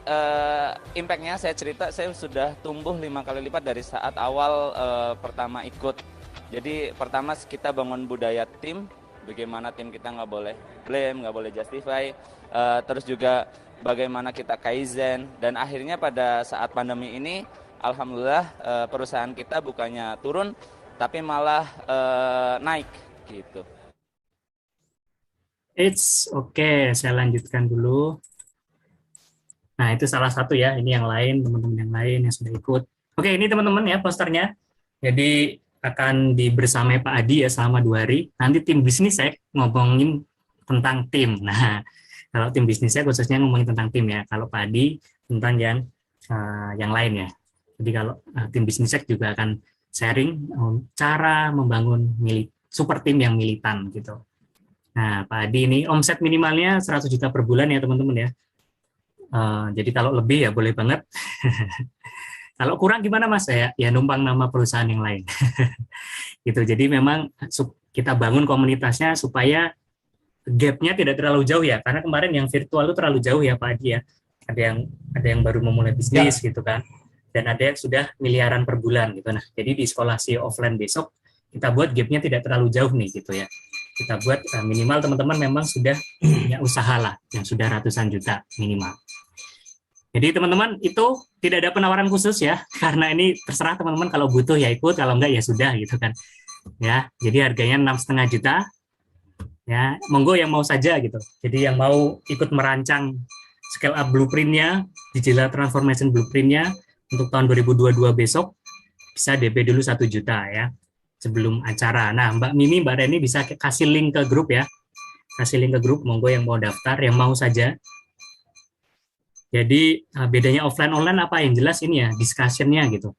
impact-nya saya cerita, saya sudah tumbuh 5 kali lipat dari saat awal pertama ikut. Jadi pertama kita bangun budaya tim, bagaimana tim kita nggak boleh blame, nggak boleh justify, terus juga bagaimana kita kaizen, dan akhirnya pada saat pandemi ini alhamdulillah perusahaan kita bukannya turun tapi malah naik gitu. It's okay, saya lanjutkan dulu. Nah, itu salah satu ya, ini yang lain, teman-teman yang lain yang sudah ikut. Oke, ini teman-teman ya posternya. Jadi akan dibersamai Pak Adi ya selama 2 hari. Nanti tim bisnis saya ngomongin tentang tim. Nah, kalau tim bisnis saya khususnya ngomongin tentang tim ya. Kalau Pak Adi tentang yang lain ya. Jadi kalau tim bisnis saya juga akan sharing cara membangun super tim yang militan gitu. Nah, Pak Adi ini omset minimalnya 100 juta per bulan ya teman-teman ya. Jadi kalau lebih ya boleh banget. Kalau kurang gimana Mas? Ya numpang nama perusahaan yang lain. Gitu. Jadi memang kita bangun komunitasnya supaya gap-nya tidak terlalu jauh ya. Karena kemarin yang virtual itu terlalu jauh ya Pak Adi ya. Ada yang baru memulai bisnis Ya, gitu kan. Dan ada yang sudah miliaran per bulan gitu. Nah, jadi di sekolah SEO offline besok kita buat gap-nya tidak terlalu jauh nih gitu ya. Kita buat minimal teman-teman memang sudah punya usaha lah yang sudah ratusan juta minimal. Jadi teman-teman itu tidak ada penawaran khusus ya, karena ini terserah teman-teman kalau butuh ya ikut, kalau enggak ya sudah gitu kan. Ya, jadi harganya 6,5 juta. Ya, monggo yang mau saja gitu. Jadi yang mau ikut merancang scale up blueprint-nya, digital transformation blueprint-nya untuk tahun 2022 besok bisa DP dulu 1 juta ya sebelum acara. Nah, Mbak Mimi, Mbak Reni bisa kasih link ke grup ya. Kasih link ke grup, monggo yang mau daftar, yang mau saja. Jadi bedanya offline online apa yang jelas ini ya discussion-nya gitu.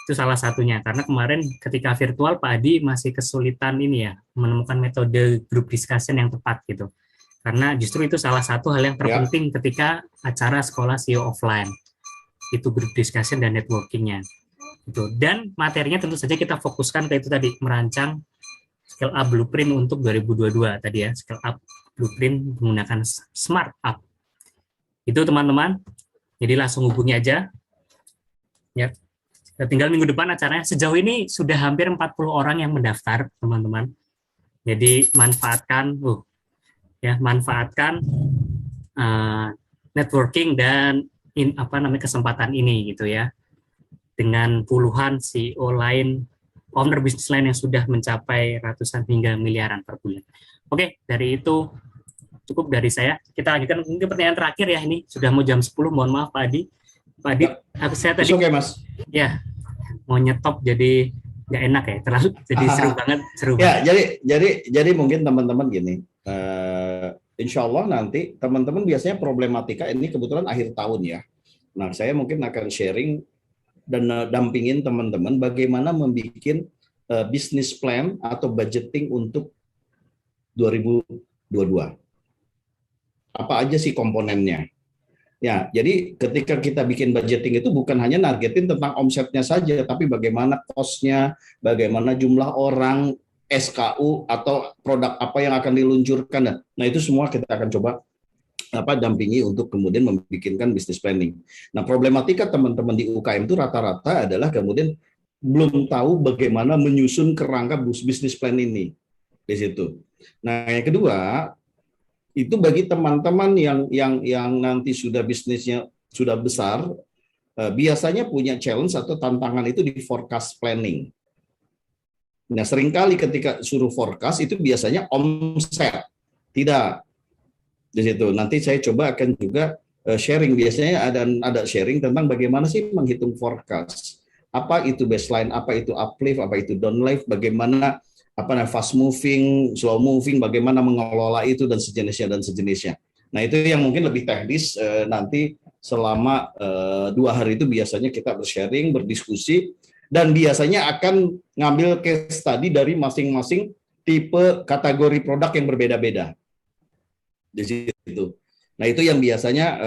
Itu salah satunya karena kemarin ketika virtual Pak Adi masih kesulitan ini ya menemukan metode group discussion yang tepat gitu. Karena justru itu salah satu hal yang ya. terpenting ketika acara sekolah SEO offline. Itu group discussion dan networking-nya. Gitu. Dan materinya tentu saja kita fokuskan ke itu tadi merancang scale up blueprint untuk 2022 tadi ya, scale up blueprint menggunakan smart up. Itu teman-teman. Jadi langsung hubungi aja. Ya, tinggal minggu depan acaranya. Sejauh ini sudah hampir 40 orang yang mendaftar, teman-teman. Jadi manfaatkan networking dan kesempatan ini gitu ya. Dengan puluhan CEO lain, owner bisnis lain yang sudah mencapai ratusan hingga miliaran per bulan. Oke, dari itu cukup dari saya. Kita lanjutkan mungkin pertanyaan terakhir ya ini. Sudah mau jam 10, mohon maaf Pak Adi. Pak Adi, saya tadi Oke, Mas. ya mau nyetop jadi nggak enak ya, terlalu jadi seru banget. Ya, jadi mungkin teman-teman gini, insya Allah nanti teman-teman biasanya problematika ini kebetulan akhir tahun ya. Nah, saya mungkin akan sharing dan dampingin teman-teman bagaimana membuat bisnis plan atau budgeting untuk 2022. Apa aja sih komponennya? Ya, jadi ketika kita bikin budgeting itu bukan hanya nargetin tentang omsetnya saja, tapi bagaimana cost-nya, bagaimana jumlah orang, SKU atau produk apa yang akan diluncurkan. Nah, itu semua kita akan coba dampingi untuk kemudian membikinkan bisnis planning. Nah, problematika teman-teman di UKM itu rata-rata adalah kemudian belum tahu bagaimana menyusun kerangka bisnis plan ini di situ. Nah, yang kedua, itu bagi teman-teman yang nanti sudah bisnisnya sudah besar, biasanya punya challenge atau tantangan itu di forecast planning. Nah, seringkali ketika suruh forecast itu biasanya omset, tidak di situ. Nanti saya coba akan juga sharing, biasanya ada sharing tentang bagaimana sih menghitung forecast. Apa itu baseline, apa itu uplift, apa itu downlift, bagaimana fast moving, slow moving, bagaimana mengelola itu dan sejenisnya. Nah, itu yang mungkin lebih teknis nanti selama 2 hari itu biasanya kita bersharing, berdiskusi, dan biasanya akan ngambil case study dari masing-masing tipe kategori produk yang berbeda-beda di situ. Nah, itu yang biasanya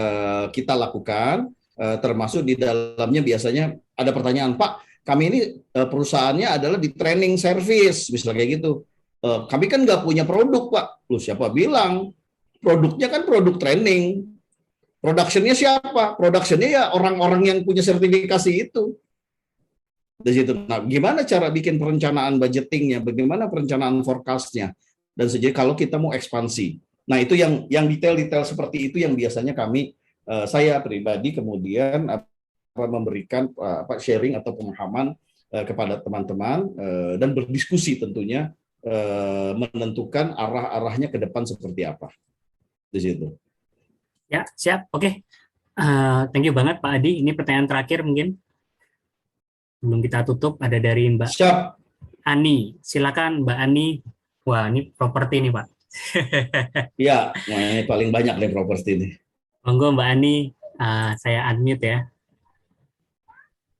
kita lakukan, termasuk di dalamnya biasanya ada pertanyaan, Pak, kami ini perusahaannya adalah di training service, misalnya kayak gitu. Kami kan nggak punya produk, Pak. Lu siapa bilang? Produknya kan produk training. Production-nya siapa? Production-nya ya orang-orang yang punya sertifikasi itu. Di situ. Nah, gimana cara bikin perencanaan budgeting-nya? Bagaimana perencanaan forecast-nya? Dan sejauh kalau kita mau ekspansi. Nah, itu yang detail-detail seperti itu yang biasanya saya pribadi kemudian memberikan sharing atau pemahaman kepada teman-teman dan berdiskusi tentunya menentukan arah-arahnya ke depan seperti apa di situ. Ya, siap. Oke. Thank you banget Pak Adi. Ini pertanyaan terakhir mungkin. Belum kita tutup, ada dari Mbak Siap. Ani. Silakan Mbak Ani. Wah, ini properti nih Pak. Iya, ini paling banyak nih properti ini. Monggo Mbak Ani, saya unmute ya.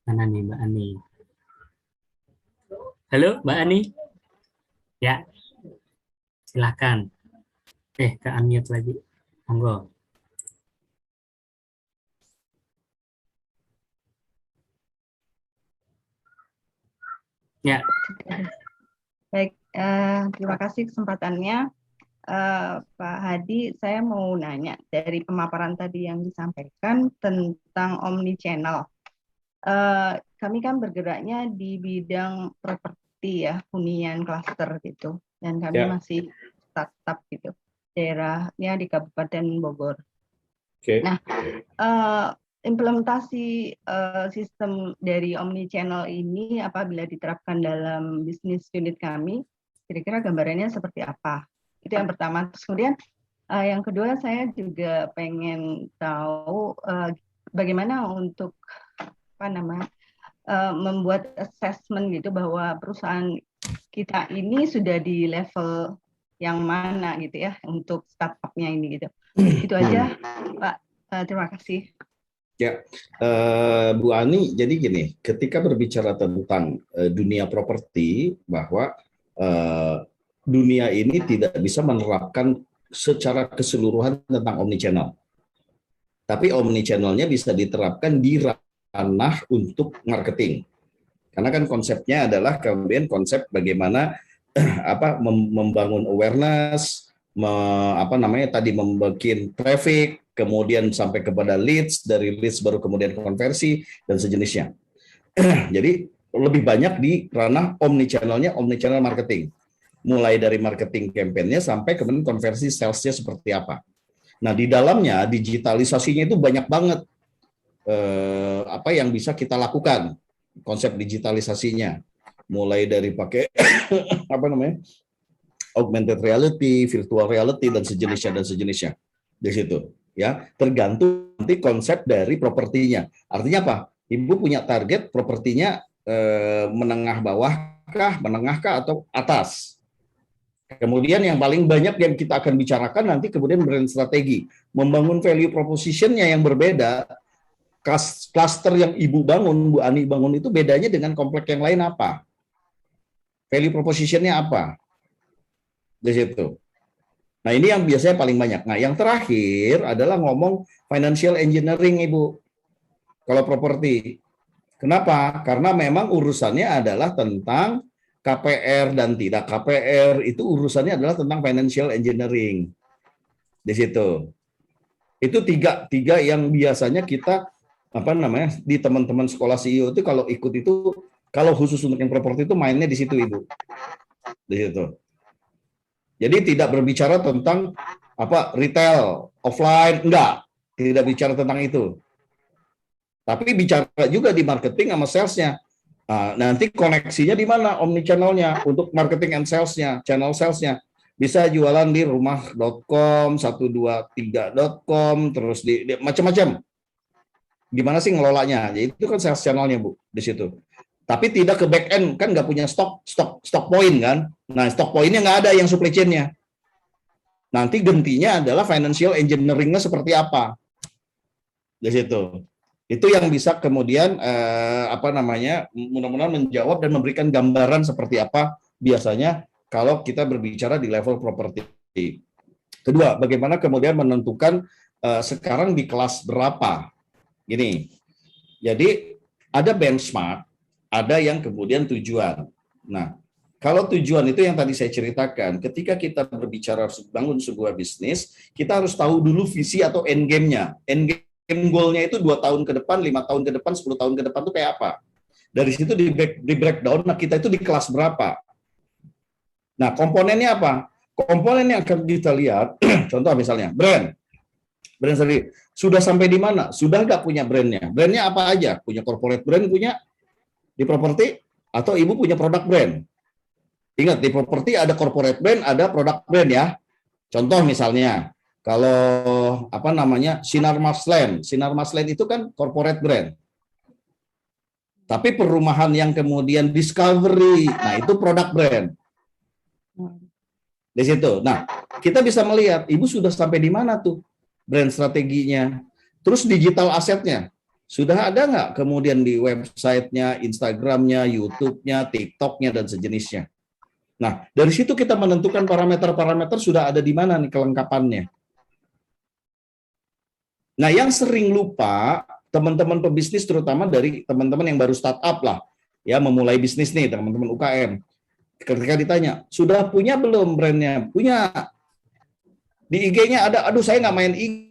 Mana nih Mbak Ani? Halo Mbak Ani. Ya, silakan. Ke unmute lagi. Monggo. Ya. Baik, terima kasih kesempatannya. Pak Hadi, saya mau nanya dari pemaparan tadi yang disampaikan tentang omnichannel. Kami kan bergeraknya di bidang properti ya, hunian klaster gitu, dan kami masih startup gitu, daerahnya di Kabupaten Bogor. Nah, implementasi sistem dari omnichannel ini apabila diterapkan dalam bisnis unit kami, kira-kira gambarannya seperti apa? Itu yang pertama. Terus kemudian yang kedua, saya juga pengen tahu bagaimana untuk membuat assessment gitu bahwa perusahaan kita ini sudah di level yang mana gitu ya untuk startupnya ini gitu. Itu aja, Pak. Terima kasih. Ya, Bu Ani, jadi gini, ketika berbicara tentang dunia properti, bahwa dunia ini tidak bisa menerapkan secara keseluruhan tentang omnichannel. Tapi omnichannelnya bisa diterapkan di ranah untuk marketing. Karena kan konsepnya adalah kemudian konsep bagaimana membangun awareness, membuat traffic, kemudian sampai kepada leads, dari leads baru kemudian konversi dan sejenisnya. Jadi lebih banyak di ranah omnichannelnya, omnichannel marketing. Mulai dari marketing campaign-nya sampai kemudian konversi sales-nya seperti apa. Nah, di dalamnya digitalisasinya itu banyak banget apa yang bisa kita lakukan, konsep digitalisasinya. Mulai dari pakai augmented reality, virtual reality dan sejenisnya di situ. Ya, tergantung nanti konsep dari propertinya. Artinya apa? Ibu punya target propertinya menengah bawah kah, menengah kah, atau atas. Kemudian yang paling banyak yang kita akan bicarakan nanti kemudian brand strategi, membangun value proposition-nya yang berbeda. Cluster yang Ibu bangun, Bu Ani bangun itu bedanya dengan komplek yang lain apa? Value proposition-nya apa? Di situ. Nah, ini yang biasanya paling banyak. Nah, yang terakhir adalah ngomong financial engineering, Ibu. Kalau properti. Kenapa? Karena memang urusannya adalah tentang KPR dan tidak KPR, itu urusannya adalah tentang financial engineering. Di situ. Itu tiga yang biasanya kita di teman-teman sekolah CEO itu kalau ikut itu, kalau khusus untuk yang properti itu mainnya di situ, Ibu. Di situ. Jadi tidak berbicara tentang retail, offline, enggak. Tidak bicara tentang itu. Tapi bicara juga di marketing sama sales-nya. Nah, nanti koneksinya di mana omnichannel-nya untuk marketing and sales-nya, channel sales-nya. Bisa jualan di rumah.com, 123.com, terus di macam-macam. Gimana sih ngelolanya? Ya, itu kan sales channel-nya, Bu, di situ. Tapi tidak ke back end, kan nggak punya stock point kan. Nah, stock point-nya nggak ada yang supply chain-nya. Nanti gentinya adalah financial engineering-nya seperti apa. Di situ. Itu yang bisa kemudian mudah-mudahan menjawab dan memberikan gambaran seperti apa biasanya kalau kita berbicara di level properti. Kedua, bagaimana kemudian menentukan sekarang di kelas berapa. Gini. Jadi ada benchmark, ada yang kemudian tujuan. Nah, kalau tujuan itu yang tadi saya ceritakan, ketika kita berbicara bangun sebuah bisnis, kita harus tahu dulu visi atau end game-nya. End game goal-nya itu 2 tahun ke depan, 5 tahun ke depan, 10 tahun ke depan itu kayak apa. Dari situ di breakdown, nah kita itu di kelas berapa. Nah, komponennya apa? Komponen yang akan kita lihat, contoh misalnya, brand sendiri. Sudah sampai di mana? Sudah nggak punya brandnya? Brandnya apa aja? Punya corporate brand, punya di properti, atau Ibu punya produk brand? Ingat, di properti ada corporate brand, ada produk brand ya. Contoh misalnya, kalau Sinar Marsland itu kan corporate brand. Tapi perumahan yang kemudian Discovery, nah itu produk brand. Di situ. Nah, kita bisa melihat Ibu sudah sampai di mana tuh brand strateginya. Terus digital asetnya. Sudah ada nggak kemudian di websitenya, Instagramnya, YouTube-nya, TikTok-nya, dan sejenisnya. Nah, dari situ kita menentukan parameter-parameter sudah ada di mana nih kelengkapannya. Nah, yang sering lupa teman-teman pebisnis, terutama dari teman-teman yang baru startup lah, ya memulai bisnis nih, teman-teman UKM. Ketika ditanya, sudah punya belum brandnya? Punya. Di IG-nya ada, aduh saya nggak main IG.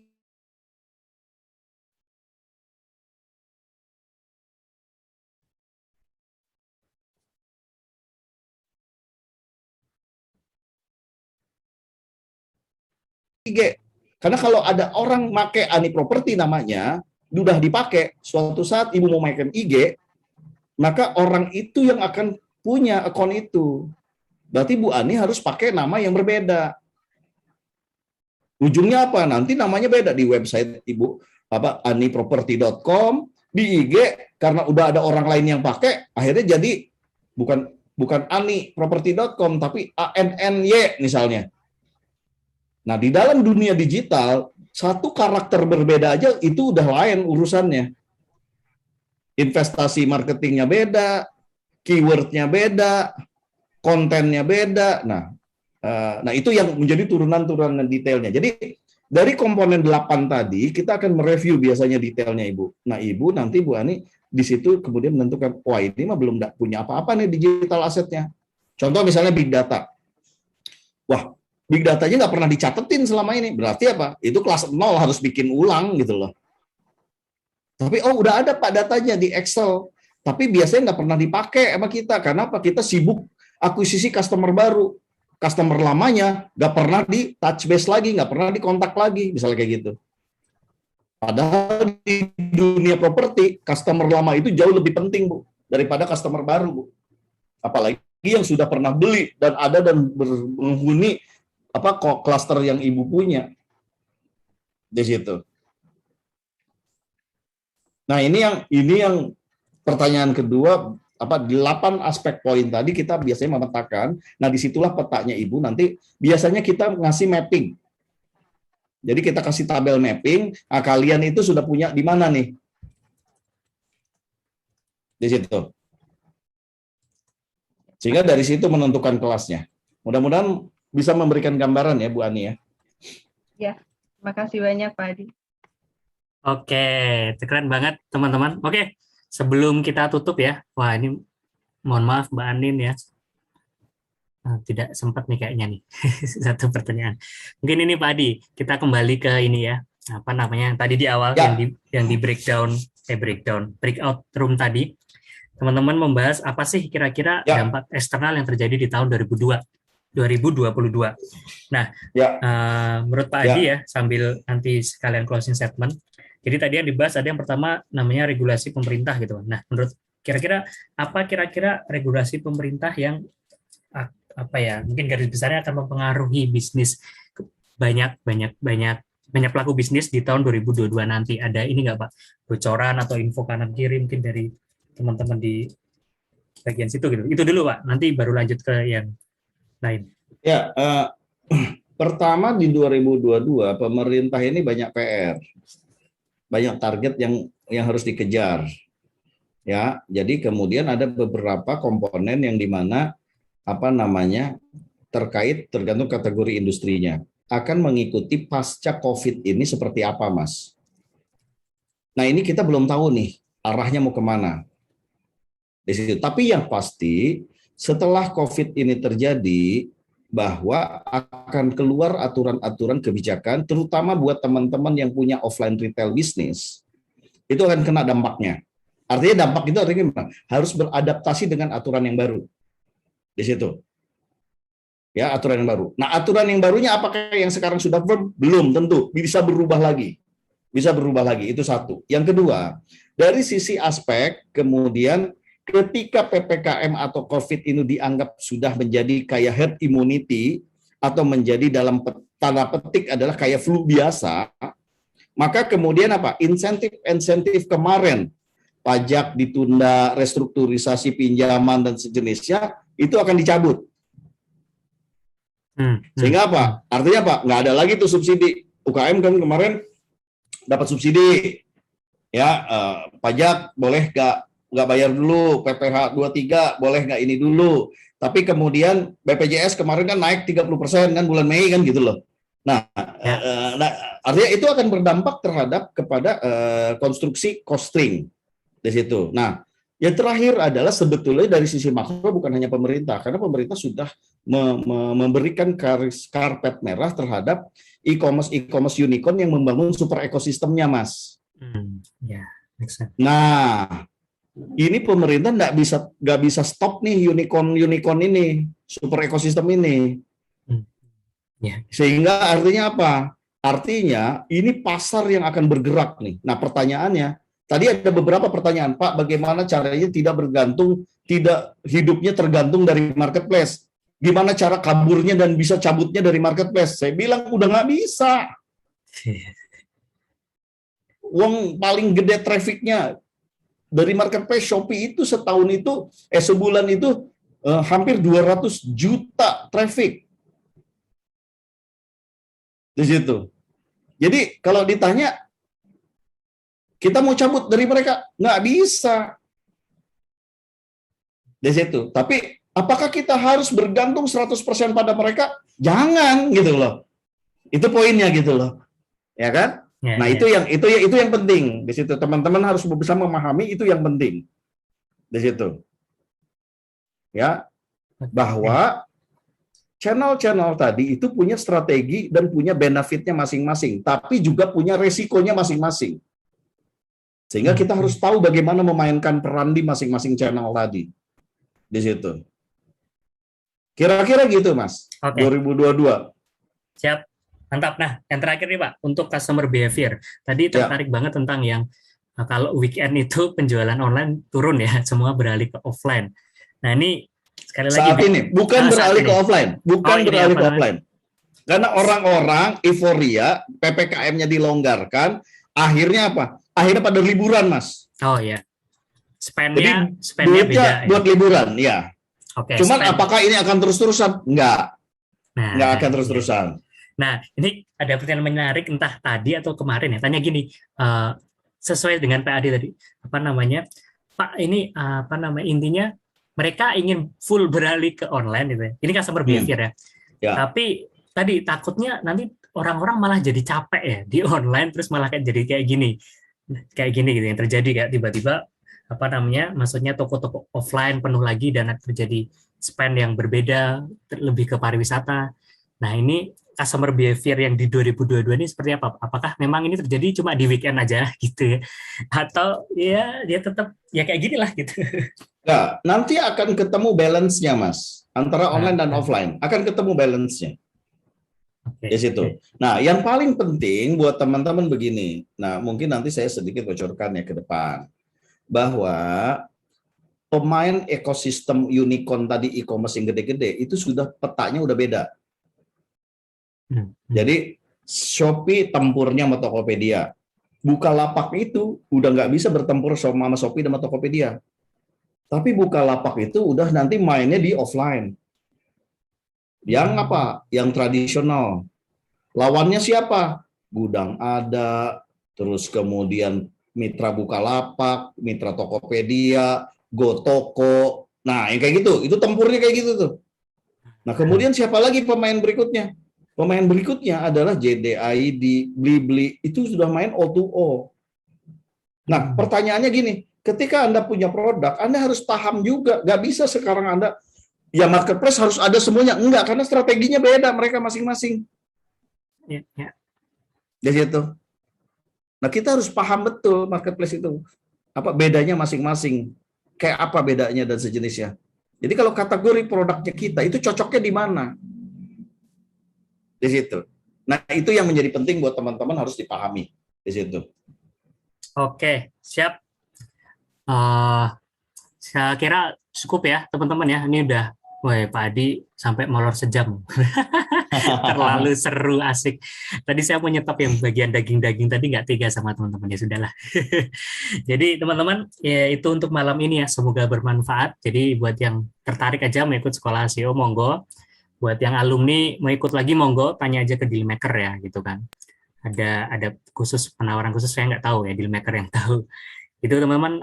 Karena kalau ada orang make Ani Property namanya, sudah dipakai, suatu saat ibu mau mainkan IG, maka orang itu yang akan punya akun itu. Berarti Bu Ani harus pakai nama yang berbeda. Ujungnya apa? Nanti namanya beda di website Ibu, aniproperty.com, di IG karena udah ada orang lain yang pakai, akhirnya jadi bukan aniproperty.com tapi ANNY misalnya. Nah, di dalam dunia digital, satu karakter berbeda aja itu udah lain urusannya. Investasi marketingnya beda, keywordnya beda, kontennya beda. Nah, itu yang menjadi turunan-turunan detailnya. Jadi, dari komponen 8 tadi, kita akan mereview biasanya detailnya, Ibu. Nah, Ibu nanti Bu Ani di situ kemudian menentukan, wah ini mah belum punya apa-apa nih digital asetnya. Contoh misalnya big data. Wah, big datanya nggak pernah dicatetin selama ini. Berarti apa? Itu kelas 0 harus bikin ulang gitu loh. Tapi udah ada Pak datanya di Excel. Tapi biasanya nggak pernah dipakai sama kita. Karena apa? Kita sibuk akuisisi customer baru. Customer lamanya nggak pernah di touch base lagi, nggak pernah dikontak lagi. Misalnya kayak gitu. Padahal di dunia properti, customer lama itu jauh lebih penting, Bu. Daripada customer baru, Bu. Apalagi yang sudah pernah beli dan ada dan menghuni klaster yang Ibu punya di situ. Nah, ini yang pertanyaan kedua, 8 aspek poin tadi kita biasanya memetakan. Nah, disitulah petanya Ibu nanti biasanya kita ngasih mapping. Jadi kita kasih tabel mapping. Nah, kalian itu sudah punya di mana nih? Di situ. Sehingga dari situ menentukan kelasnya. Mudah-mudahan bisa memberikan gambaran ya Bu Ani ya. Ya, terima kasih banyak Pak Adi. Oke, keren banget teman-teman. Oke, sebelum kita tutup ya, wah ini mohon maaf Mbak Anin ya, tidak sempat nih kayaknya nih satu pertanyaan. Mungkin ini Pak Adi, kita kembali ke ini ya, apa namanya yang tadi di awal ya. yang di breakout room tadi, teman-teman membahas apa sih kira-kira dampak eksternal yang terjadi di tahun 2022. Nah, menurut Pak Adi ya, sambil nanti sekalian closing statement. Jadi tadi yang dibahas ada yang pertama namanya regulasi pemerintah gitu. Nah, menurut kira-kira regulasi pemerintah yang mungkin garis besarnya akan mempengaruhi bisnis banyak pelaku bisnis di tahun 2022 nanti. Ada ini nggak Pak? Bocoran atau info kanan kiri mungkin dari teman-teman di bagian situ gitu. Itu dulu Pak. Nanti baru lanjut ke yang lain. Ya, pertama di 2022 pemerintah ini banyak PR, banyak target yang harus dikejar. Ya, jadi kemudian ada beberapa komponen yang dimana tergantung kategori industrinya akan mengikuti pasca COVID ini seperti apa, Mas? Nah, ini kita belum tahu nih arahnya mau kemana. Di situ. Tapi yang pasti setelah COVID ini terjadi, bahwa akan keluar aturan-aturan kebijakan, terutama buat teman-teman yang punya offline retail bisnis, itu akan kena dampaknya. Artinya dampak itu artinya harus beradaptasi dengan aturan yang baru. Di situ. Ya, aturan yang baru. Nah, aturan yang barunya apakah yang sekarang sudah firm? Belum tentu. Bisa berubah lagi. Itu satu. Yang kedua, dari sisi aspek kemudian ketika PPKM atau COVID ini dianggap sudah menjadi kayak herd immunity atau menjadi dalam tanda petik adalah kayak flu biasa, maka kemudian insentif kemarin, pajak ditunda, restrukturisasi pinjaman dan sejenisnya itu akan dicabut. Sehingga apa? Artinya apa? Nggak ada lagi tuh subsidi. UKM kan kemarin dapat subsidi, ya pajak boleh nggak nggak bayar dulu, PPh 23 boleh nggak ini dulu. Tapi kemudian BPJS kemarin kan naik 30% kan bulan Mei kan gitu loh. Nah, artinya itu akan berdampak terhadap kepada konstruksi costing di situ. Nah, yang terakhir adalah sebetulnya dari sisi makro bukan hanya pemerintah, karena pemerintah sudah memberikan karpet merah terhadap e-commerce unicorn yang membangun super ekosistemnya, Mas. Ya, nah, ini pemerintah nggak bisa stop nih unicorn ini, super ekosistem ini. Sehingga artinya apa? Artinya ini pasar yang akan bergerak nih. Nah, pertanyaannya, tadi ada beberapa pertanyaan, Pak, bagaimana caranya tidak hidupnya tergantung dari marketplace? Gimana cara kaburnya dan bisa cabutnya dari marketplace? Saya bilang udah nggak bisa. Uang paling gede trafficnya dari marketplace Shopee itu sebulan itu hampir 200 juta traffic di situ. Jadi kalau ditanya kita mau cabut dari mereka, nggak bisa di situ. Tapi apakah kita harus bergantung 100% pada mereka? Jangan gitu loh. Itu poinnya gitu loh. Ya kan? Nah, itu yang penting di situ. Teman-teman harus bisa memahami itu yang penting di situ. Ya. Bahwa channel-channel tadi itu punya strategi dan punya benefitnya masing-masing, tapi juga punya resikonya masing-masing. Sehingga kita harus tahu bagaimana memainkan peran di masing-masing channel tadi. Di situ. Kira-kira gitu, Mas. 2022. Siap. Mantap. Nah, yang terakhir nih Pak, untuk customer behavior. Tadi tertarik banget tentang yang kalau weekend itu penjualan online turun ya, semua beralih ke offline. Nah, ini sekali lagi saat ini bukan beralih ke offline, ke offline. Karena orang-orang euforia, PPKM-nya dilonggarkan, akhirnya apa? Akhirnya pada liburan, Mas. Oh ya. Spendnya beda buat liburan, ya. Cuman apakah ini akan terus-terusan? Enggak. Enggak akan terus-terusan. Nah, ini ada pertanyaan menarik entah tadi atau kemarin ya. Tanya gini, sesuai dengan PAD tadi, Pak, ini intinya mereka ingin full beralih ke online gitu ya. Ini customer behavior ya. Tapi tadi takutnya nanti orang-orang malah jadi capek ya di online, terus malah jadi kayak gini gitu yang terjadi, kayak tiba-tiba maksudnya toko-toko offline penuh lagi dan terjadi spend yang berbeda lebih ke pariwisata. Nah, ini customer behavior yang di 2022 ini seperti apa? Apakah memang ini terjadi cuma di weekend aja gitu ya? Atau ya dia tetap ya kayak gini lah gitu? Nah, nanti akan ketemu balance-nya, Mas. Antara online dan offline. Akan ketemu balance-nya. Di situ. Nah, yang paling penting buat teman-teman begini. Nah, mungkin nanti saya sedikit bocorkan ya ke depan. Bahwa pemain ekosistem unicorn tadi e-commerce yang gede-gede itu sudah petanya udah beda. Jadi Shopee tempurnya sama Tokopedia. Bukalapak itu udah nggak bisa bertempur sama Shopee dan Tokopedia. Tapi Bukalapak itu udah nanti mainnya di offline. Yang apa? Yang tradisional. Lawannya siapa? Gudang ada, terus kemudian Mitra Bukalapak, Mitra Tokopedia, GoToko. Nah, yang kayak gitu, itu tempurnya kayak gitu tuh. Nah, kemudian siapa lagi pemain berikutnya? Pemain berikutnya adalah JDID, Blibli, itu sudah main O2O. Nah, pertanyaannya gini, ketika Anda punya produk, Anda harus paham juga, nggak bisa sekarang Anda, ya marketplace harus ada semuanya. Enggak, karena strateginya beda mereka masing-masing. Ya. Di situ. Nah, kita harus paham betul marketplace itu. Apa bedanya masing-masing. Kayak apa bedanya dan sejenisnya. Jadi kalau kategori produknya kita, itu cocoknya di mana? Di situ. Nah, itu yang menjadi penting buat teman-teman harus dipahami di situ. Oke, siap. Saya kira cukup ya, teman-teman ya. Ini udah, Pak Adi sampai molor sejam. Terlalu seru, asik. Tadi saya mau nyetop yang bagian daging-daging tadi nggak tega sama teman-teman, ya sudahlah. Jadi teman-teman, ya itu untuk malam ini ya. Semoga bermanfaat. Jadi buat yang tertarik aja mau ikut sekolah SEO, monggo. Buat yang alumni mau ikut lagi, monggo tanya aja ke Dealmaker ya gitu kan. Ada khusus penawaran khusus, saya nggak tahu ya, Dealmaker yang tahu. Itu teman-teman,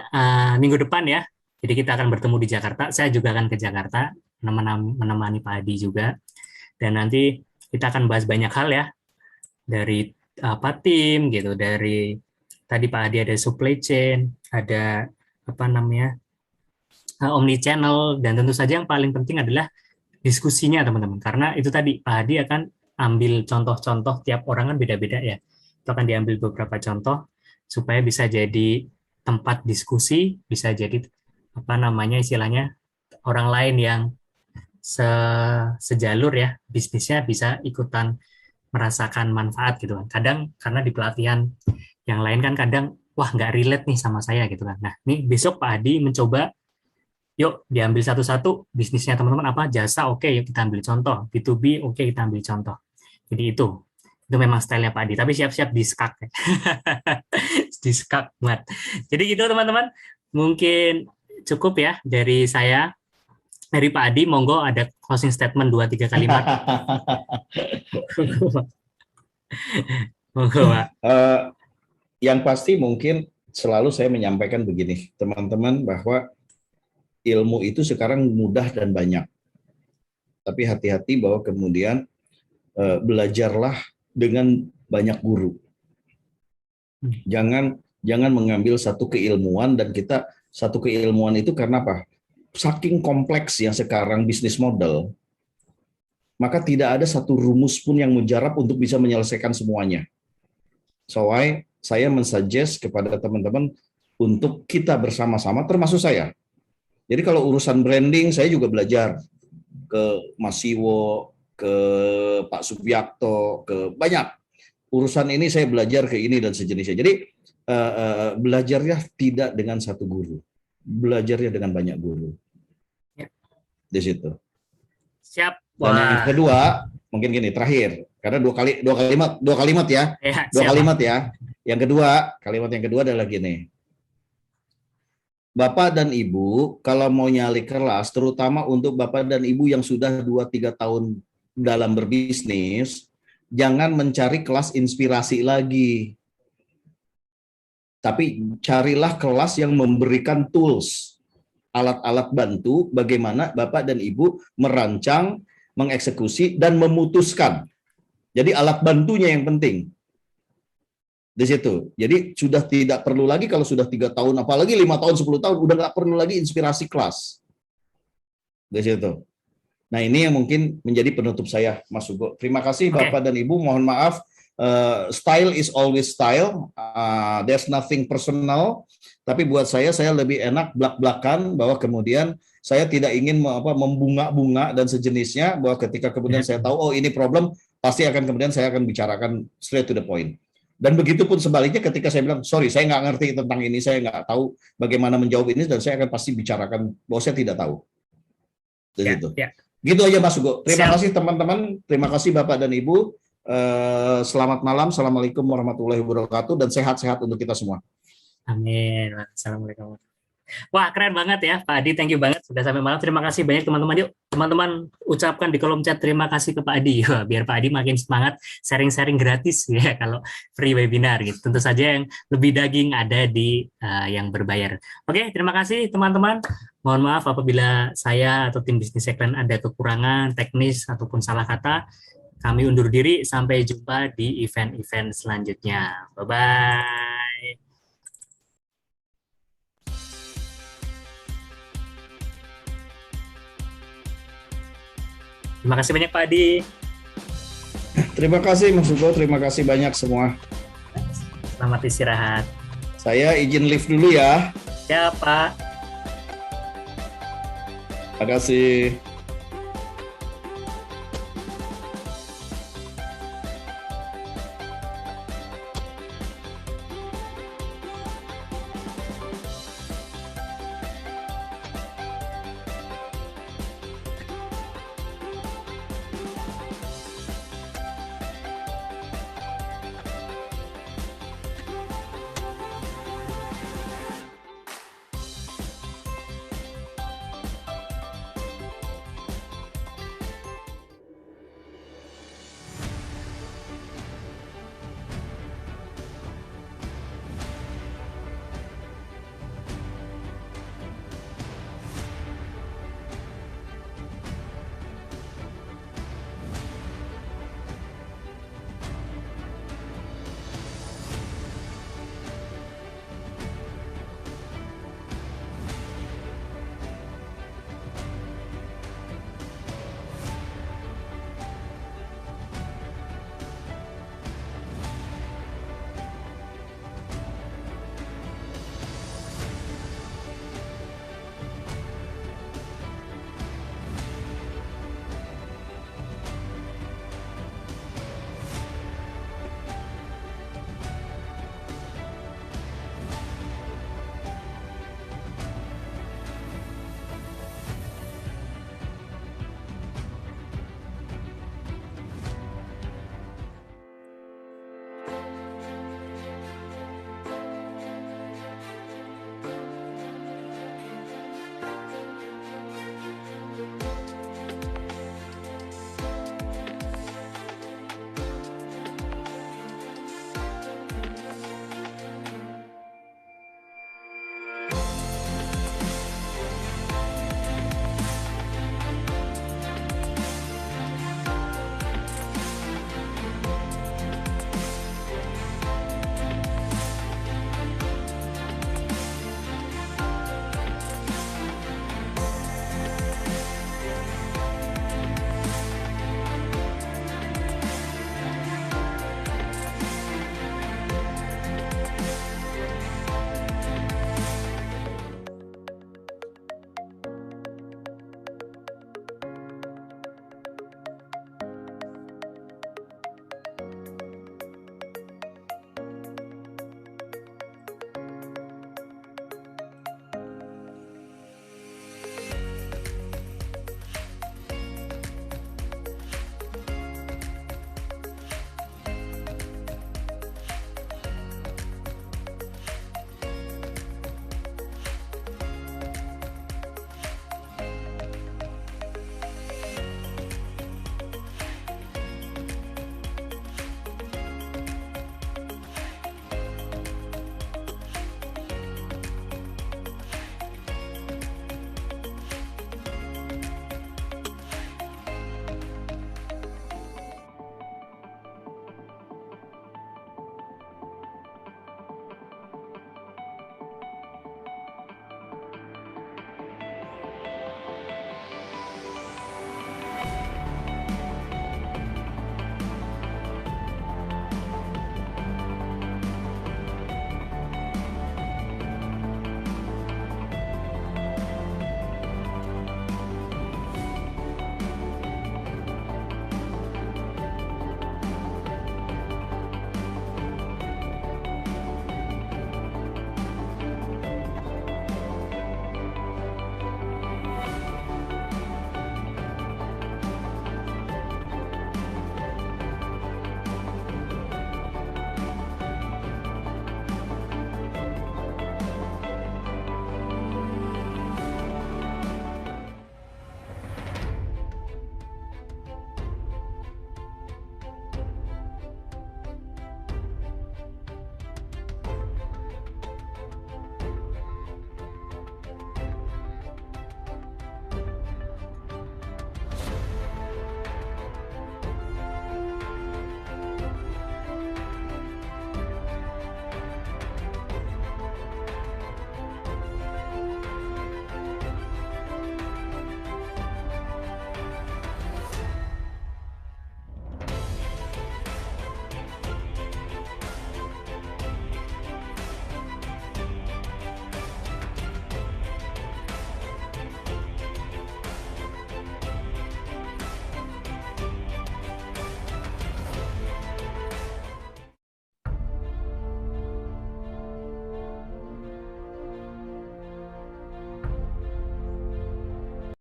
minggu depan ya. Jadi kita akan bertemu di Jakarta. Saya juga akan ke Jakarta menemani Pak Adi juga. Dan nanti kita akan bahas banyak hal ya, dari apa tim gitu, dari tadi Pak Adi ada supply chain, ada apa namanya omni channel, dan tentu saja yang paling penting adalah diskusinya teman-teman, karena itu tadi Pak Adi akan ambil contoh-contoh, tiap orang kan beda-beda ya, itu akan diambil beberapa contoh supaya bisa jadi tempat diskusi, bisa jadi apa namanya istilahnya orang lain yang sejalur ya bisnisnya bisa ikutan merasakan manfaat gitu kan. Kadang karena di pelatihan yang lain kan kadang wah nggak relate nih sama saya gitu kan. Nah ini besok Pak Adi mencoba, yuk diambil satu-satu bisnisnya teman-teman apa, jasa oke, yuk kita ambil contoh, B2B oke, kita ambil contoh. Jadi itu memang stylenya Pak Adi, tapi siap-siap diskak ya. Diskak banget. Jadi gitu teman-teman, mungkin cukup ya dari saya. Dari Pak Adi, monggo ada closing statement 2-3 kalimat. Monggo Pak. Yang pasti mungkin selalu saya menyampaikan begini, teman-teman, bahwa ilmu itu sekarang mudah dan banyak. Tapi hati-hati bahwa kemudian belajarlah dengan banyak guru. Jangan mengambil satu keilmuan, dan kita satu keilmuan itu karena apa? Saking kompleks yang sekarang bisnis model, maka tidak ada satu rumus pun yang mujarab untuk bisa menyelesaikan semuanya. So saya mensuggest kepada teman-teman untuk kita bersama-sama, termasuk saya. Jadi kalau urusan branding, saya juga belajar ke Mas Siwo, ke Pak Subiakto, ke banyak. Urusan ini saya belajar ke ini dan sejenisnya. Jadi belajarnya tidak dengan satu guru, belajarnya dengan banyak guru. Di situ. Siap. Dan yang kedua, mungkin gini, terakhir, karena dua kalimat ya. Dua kalimat ya. Yang kedua, kalimat yang kedua adalah gini. Bapak dan Ibu, kalau mau nyali kelas, terutama untuk Bapak dan Ibu yang sudah 2-3 tahun dalam berbisnis, jangan mencari kelas inspirasi lagi. Tapi carilah kelas yang memberikan tools, alat-alat bantu bagaimana Bapak dan Ibu merancang, mengeksekusi, dan memutuskan. Jadi alat bantunya yang penting. Di situ. Jadi sudah tidak perlu lagi kalau sudah 3 tahun, apalagi 5 tahun, 10 tahun, udah nggak perlu lagi inspirasi kelas. Di situ. Nah ini yang mungkin menjadi penutup saya, Mas Hugo. Terima kasih Bapak dan Ibu, mohon maaf. Style is always style. There's nothing personal. Tapi buat saya lebih enak belak-belakan, bahwa kemudian saya tidak ingin membunga-bunga dan sejenisnya, bahwa ketika kemudian saya tahu, oh ini problem, pasti akan kemudian saya akan bicarakan straight to the point. Dan begitu pun sebaliknya, ketika saya bilang, sorry saya nggak ngerti tentang ini, saya nggak tahu bagaimana menjawab ini, dan saya akan pasti bicarakan bahwa saya tidak tahu. Gitu. Gitu aja Mas Hugo. Terima kasih teman-teman, terima kasih Bapak dan Ibu. Selamat malam, Assalamualaikum warahmatullahi wabarakatuh, dan sehat-sehat untuk kita semua. Amin. Assalamualaikum. Wah, keren banget ya Pak Adi, thank you banget sudah sampai malam. Terima kasih banyak teman-teman. Yuk teman-teman ucapkan di kolom chat terima kasih ke Pak Adi. Wah, biar Pak Adi makin semangat sharing-sharing gratis ya kalau free webinar gitu. Tentu saja yang lebih daging ada di yang berbayar. Oke, terima kasih teman-teman. Mohon maaf apabila saya atau tim bisnis Sekren ada kekurangan teknis ataupun salah kata. Kami undur diri, sampai jumpa di event-event selanjutnya. Bye-bye. Terima kasih banyak Pak Adi. Terima kasih Mas Hugo, terima kasih banyak semua. Selamat istirahat. Saya izin live dulu ya. Ya Pak. Terima kasih.